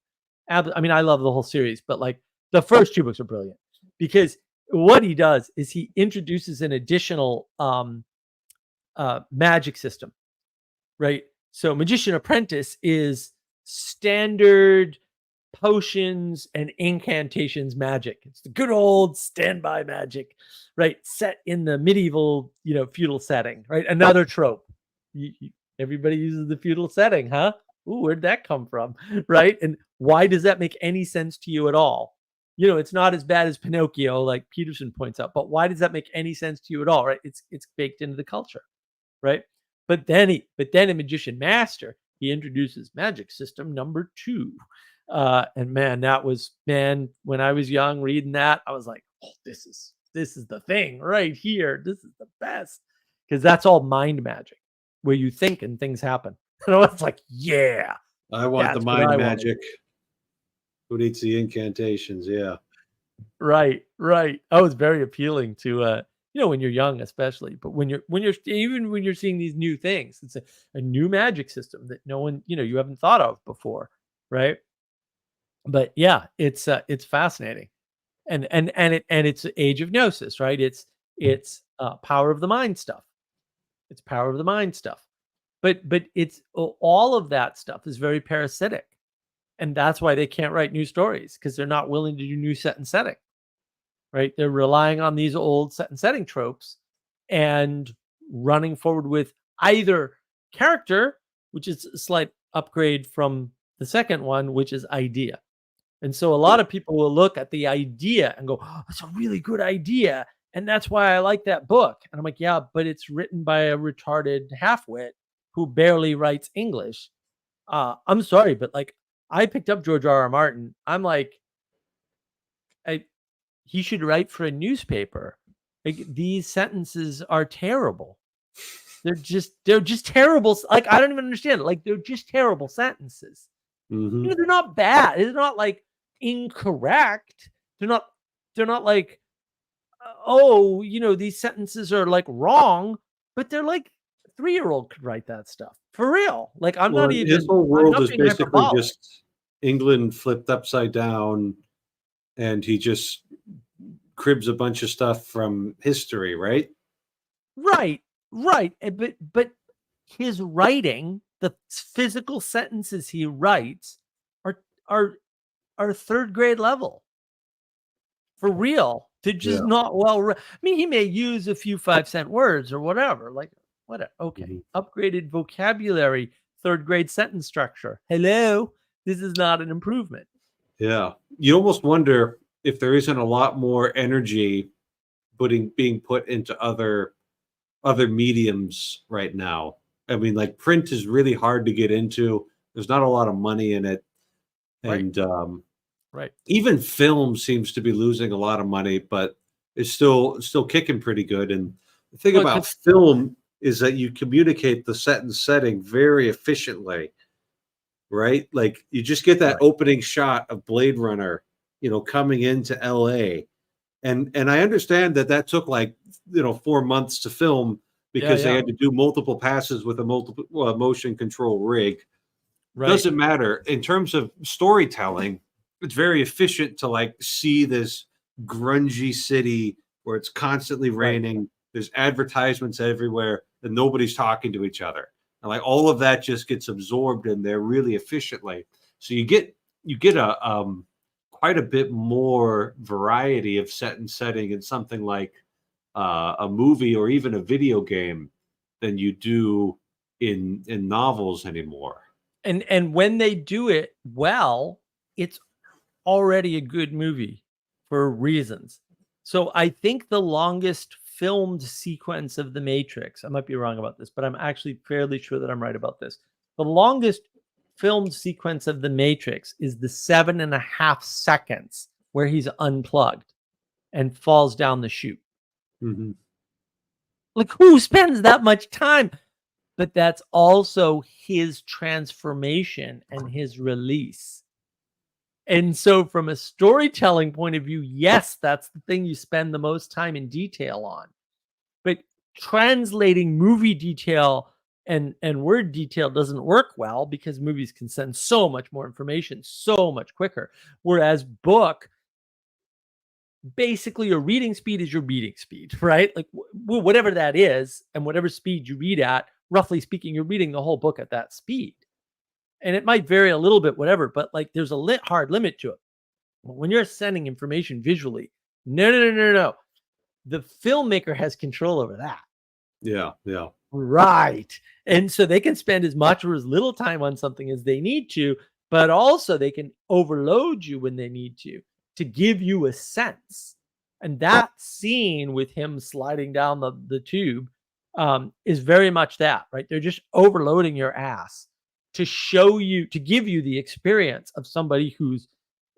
I mean, I love the whole series, but like the first 2 books are brilliant because what he does is he introduces an additional magic system, right? So Magician Apprentice is standard potions and incantations magic. It's the good old standby magic, right? Set in the medieval, feudal setting, right? Another trope. Everybody uses the feudal setting, huh? Ooh, where'd that come from, right? And why does that make any sense to you at all? It's not as bad as Pinocchio, like Peterson points out, but why does that make any sense to you at all, right? It's baked into the culture, right? But then in Magician Master, he introduces magic system number 2. And man, when I was young reading that, I was like, oh, this is the thing right here. This is the best. Because that's all mind magic where you think and things happen. And I was like, yeah. I want the mind magic. Who needs the incantations? Yeah. Right. That was very appealing to when you're young, especially, but when you're seeing these new things, it's a new magic system that no one, you haven't thought of before. Right. But yeah, it's fascinating. And it's Age of Gnosis, right? It's power of the mind stuff. It's power of the mind stuff. But it's all of that stuff is very parasitic. And that's why they can't write new stories because they're not willing to do new set and setting. Right? They're relying on these old set and setting tropes and running forward with either character, which is a slight upgrade from the second one, which is idea. And so a lot of people will look at the idea and go, oh, that's a really good idea. And that's why I like that book. And I'm like, yeah, but it's written by a retarded halfwit who barely writes English. I'm sorry, but like I picked up George R.R. Martin. I'm like, he should write for a newspaper. Like these sentences are terrible. They're just terrible. Like, I don't even understand it. Like, they're just terrible sentences. Mm-hmm. They're not bad. They're not like incorrect. They're not like, oh, these sentences are like wrong, but they're like 3-year-old could write that stuff for real. Like, I'm Well, not his whole I'm world not is being basically hyperbolic. just England flipped upside down, and he just cribs a bunch of stuff from history, right? Right, right. But his writing, the physical sentences he writes, are are are third grade level. For real. They're just Yeah. not I mean, he may use a few 5-cent words or whatever, like, whatever. Okay. Mhm. Upgraded vocabulary, third grade sentence structure. Hello. This is not an improvement. Yeah. You almost wonder if there isn't a lot more energy being put into other mediums right now. I mean, like print is really hard to get into. There's not a lot of money in it, Right. and Right. even film seems to be losing a lot of money, but it's still kicking pretty good. And the thing Well, about film is that you communicate the set and setting very efficiently, right? Like you just get that right. opening shot of Blade Runner, coming into LA. And I understand that took like 4 months to film Yeah, because they yeah. had to do multiple passes with a multiple motion control rig. Right. Doesn't matter in terms of storytelling. It's very efficient to like see this grungy city where it's constantly Right. raining. There's advertisements everywhere, and nobody's talking to each other. And like all of that just gets absorbed in there really efficiently. So you get a quite a bit more variety of set and setting in something like a movie or even a video game than you do in novels anymore. And when they do it well, it's already a good movie for reasons. So I think the longest filmed sequence of The Matrix, I might be wrong about this, but I'm actually fairly sure that I'm right about this. The longest filmed sequence of The Matrix is the 7.5 seconds where he's unplugged and falls down the chute. Mm-hmm. Like, who spends that much time? But that's also his transformation and his release. And so from a storytelling point of view, yes, that's the thing you spend the most time in detail on. But translating movie detail and word detail doesn't work well because movies can send so much more information so much quicker. Whereas book, basically your reading speed is your reading speed, right? Like whatever that is and whatever speed you read at, roughly speaking, you're reading the whole book at that speed. And it might vary a little bit, whatever, but like there's a hard limit to it. When you're sending information visually, no. The filmmaker has control over that. Yeah, yeah. Right. And so they can spend as much or as little time on something as they need to, but also they can overload you when they need to give you a sense. And that scene with him sliding down the tube is very much that, right? They're just overloading your ass to show you, to give you the experience of somebody whose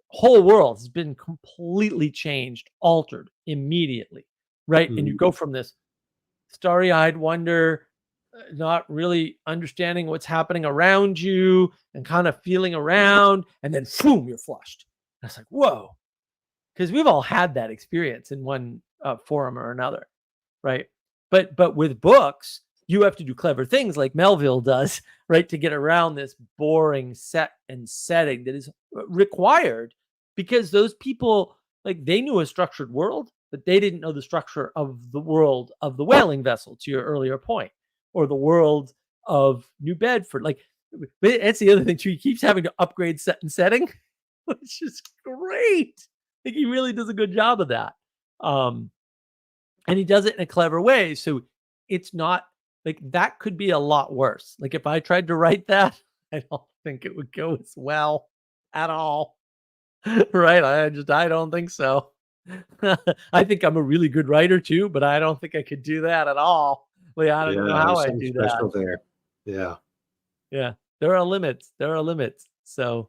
whole world has been completely changed, altered immediately, right? And you Mhm. go from this starry-eyed wonder, not really understanding what's happening around you and kind of feeling around, and then boom, you're flushed. And it's like, whoa, because we've all had that experience in one forum or another, right? But with books, you have to do clever things like Melville does, right, to get around this boring set and setting that is required because those people, like, they knew a structured world, but they didn't know the structure of the world of the whaling vessel, to your earlier point, or the world of New Bedford. Like, that's the other thing too. He keeps having to upgrade set and setting, which is great. Like, he really does a good job of that. And he does it in a clever way. So it's not like that could be a lot worse. Like if I tried to write that, I don't think it would go as well at all. Right? I don't think so. I think I'm a really good writer too, but I don't think I could do that at all. Like I don't know Yeah, how there's I something do that. special there. Yeah. Yeah. There are limits. There are limits. So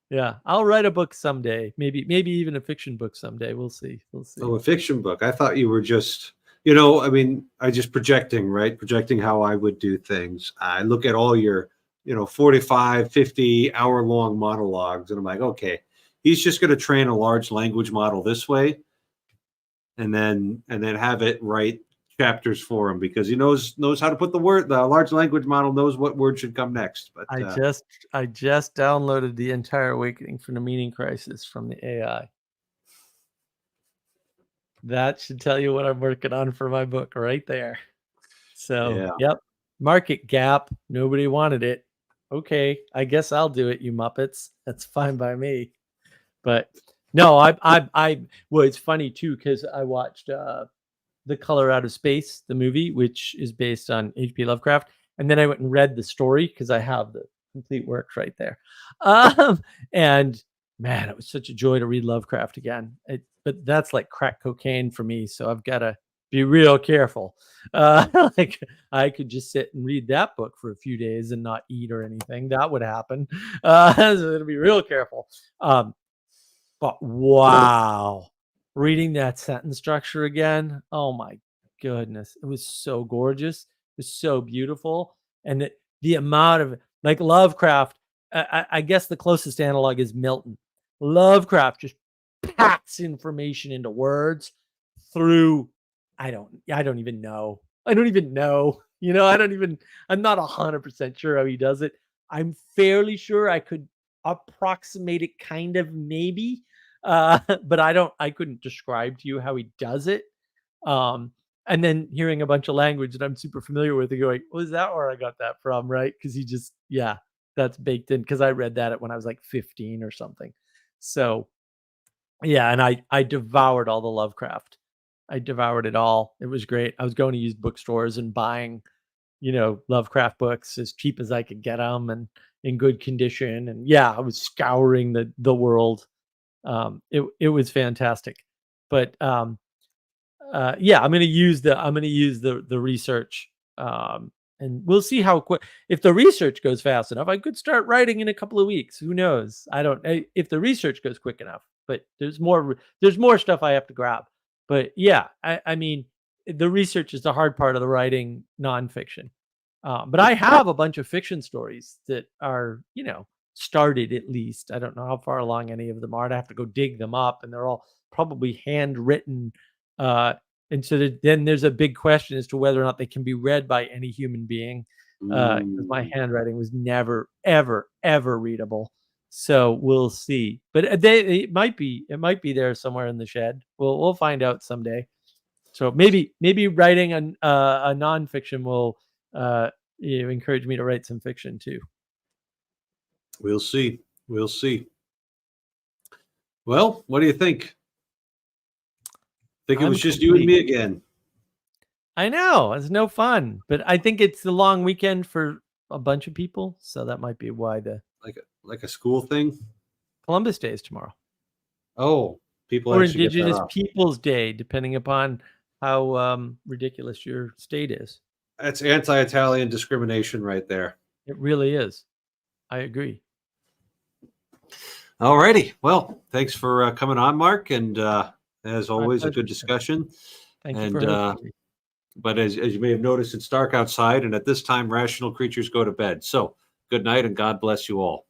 yeah, I'll write a book someday. Maybe even a fiction book someday. We'll see. We'll see. Oh, a fiction book. I thought you were just I mean, I just projecting how I would do things. I look at all your, 45, 50 hour long monologues, and I'm like, okay, he's just going to train a large language model this way, and then have it write chapters for him, because he knows how to put the large language model knows what word should come next. But I just downloaded the entire Awakening from the Meaning Crisis from the AI. That should tell you what I'm working on for my book right there. So, yeah, yep. Market gap. Nobody wanted it. Okay, I guess I'll do it, you Muppets. That's fine by me. But no, well, it's funny too, because I watched The Color Out of Space, the movie, which is based on H.P. Lovecraft. And then I went and read the story because I have the complete works right there. And man, it was such a joy to read Lovecraft again. But that's like crack cocaine for me, so I've got to be real careful. Like I could just sit and read that book for a few days and not eat or anything. That would happen. So it'll be real careful. But wow, reading that sentence structure again, oh my goodness, it was so gorgeous. It was so beautiful. And the amount of, like, Lovecraft, I guess the closest analog is Milton. Lovecraft just packs information into words through, I don't even know. I don't even know. I'm not 100% sure how he does it. I'm fairly sure I could approximate it, kind of, maybe. But I couldn't describe to you how he does it. And then hearing a bunch of language that I'm super familiar with and going, well, is that where I got that from? Right. Cause he just, yeah, that's baked in. Cause I read that when I was like 15 or something. So yeah. And I devoured all the Lovecraft. I devoured it all. It was great. I was going to used bookstores and buying, Lovecraft books as cheap as I could get them and in good condition. And yeah, I was scouring the world. It was fantastic. But yeah, I'm going to use the research, and we'll see how quick. If the research goes fast enough, I could start writing in a couple of weeks. Who knows? I don't. If the research goes quick enough, but there's more stuff I have to grab. But yeah, I mean, the research is the hard part of the writing nonfiction. But I have a bunch of fiction stories that are, started at least. I don't know how far along any of them are. I have to go dig them up, and they're all probably handwritten. And so then there's a big question as to whether or not they can be read by any human being, because my handwriting was never, ever, ever readable. So we'll see. But it might be there somewhere in the shed. We'll find out someday. So maybe writing a nonfiction will encourage me to write some fiction too. We'll see. Well, what do you think? Think it was just you and me again? I know, it's no fun, but I think it's the long weekend for a bunch of people, so that might be why like a school thing. Columbus Day is tomorrow. Oh, people or actually Indigenous Peoples Day, depending upon how ridiculous your state is. That's anti-Italian discrimination right there. It really is. I agree. All righty. Well, thanks for coming on, Mark, and as always, a good discussion. Thank you for hosting me. But as you may have noticed, it's dark outside, and at this time, rational creatures go to bed. So good night, and God bless you all.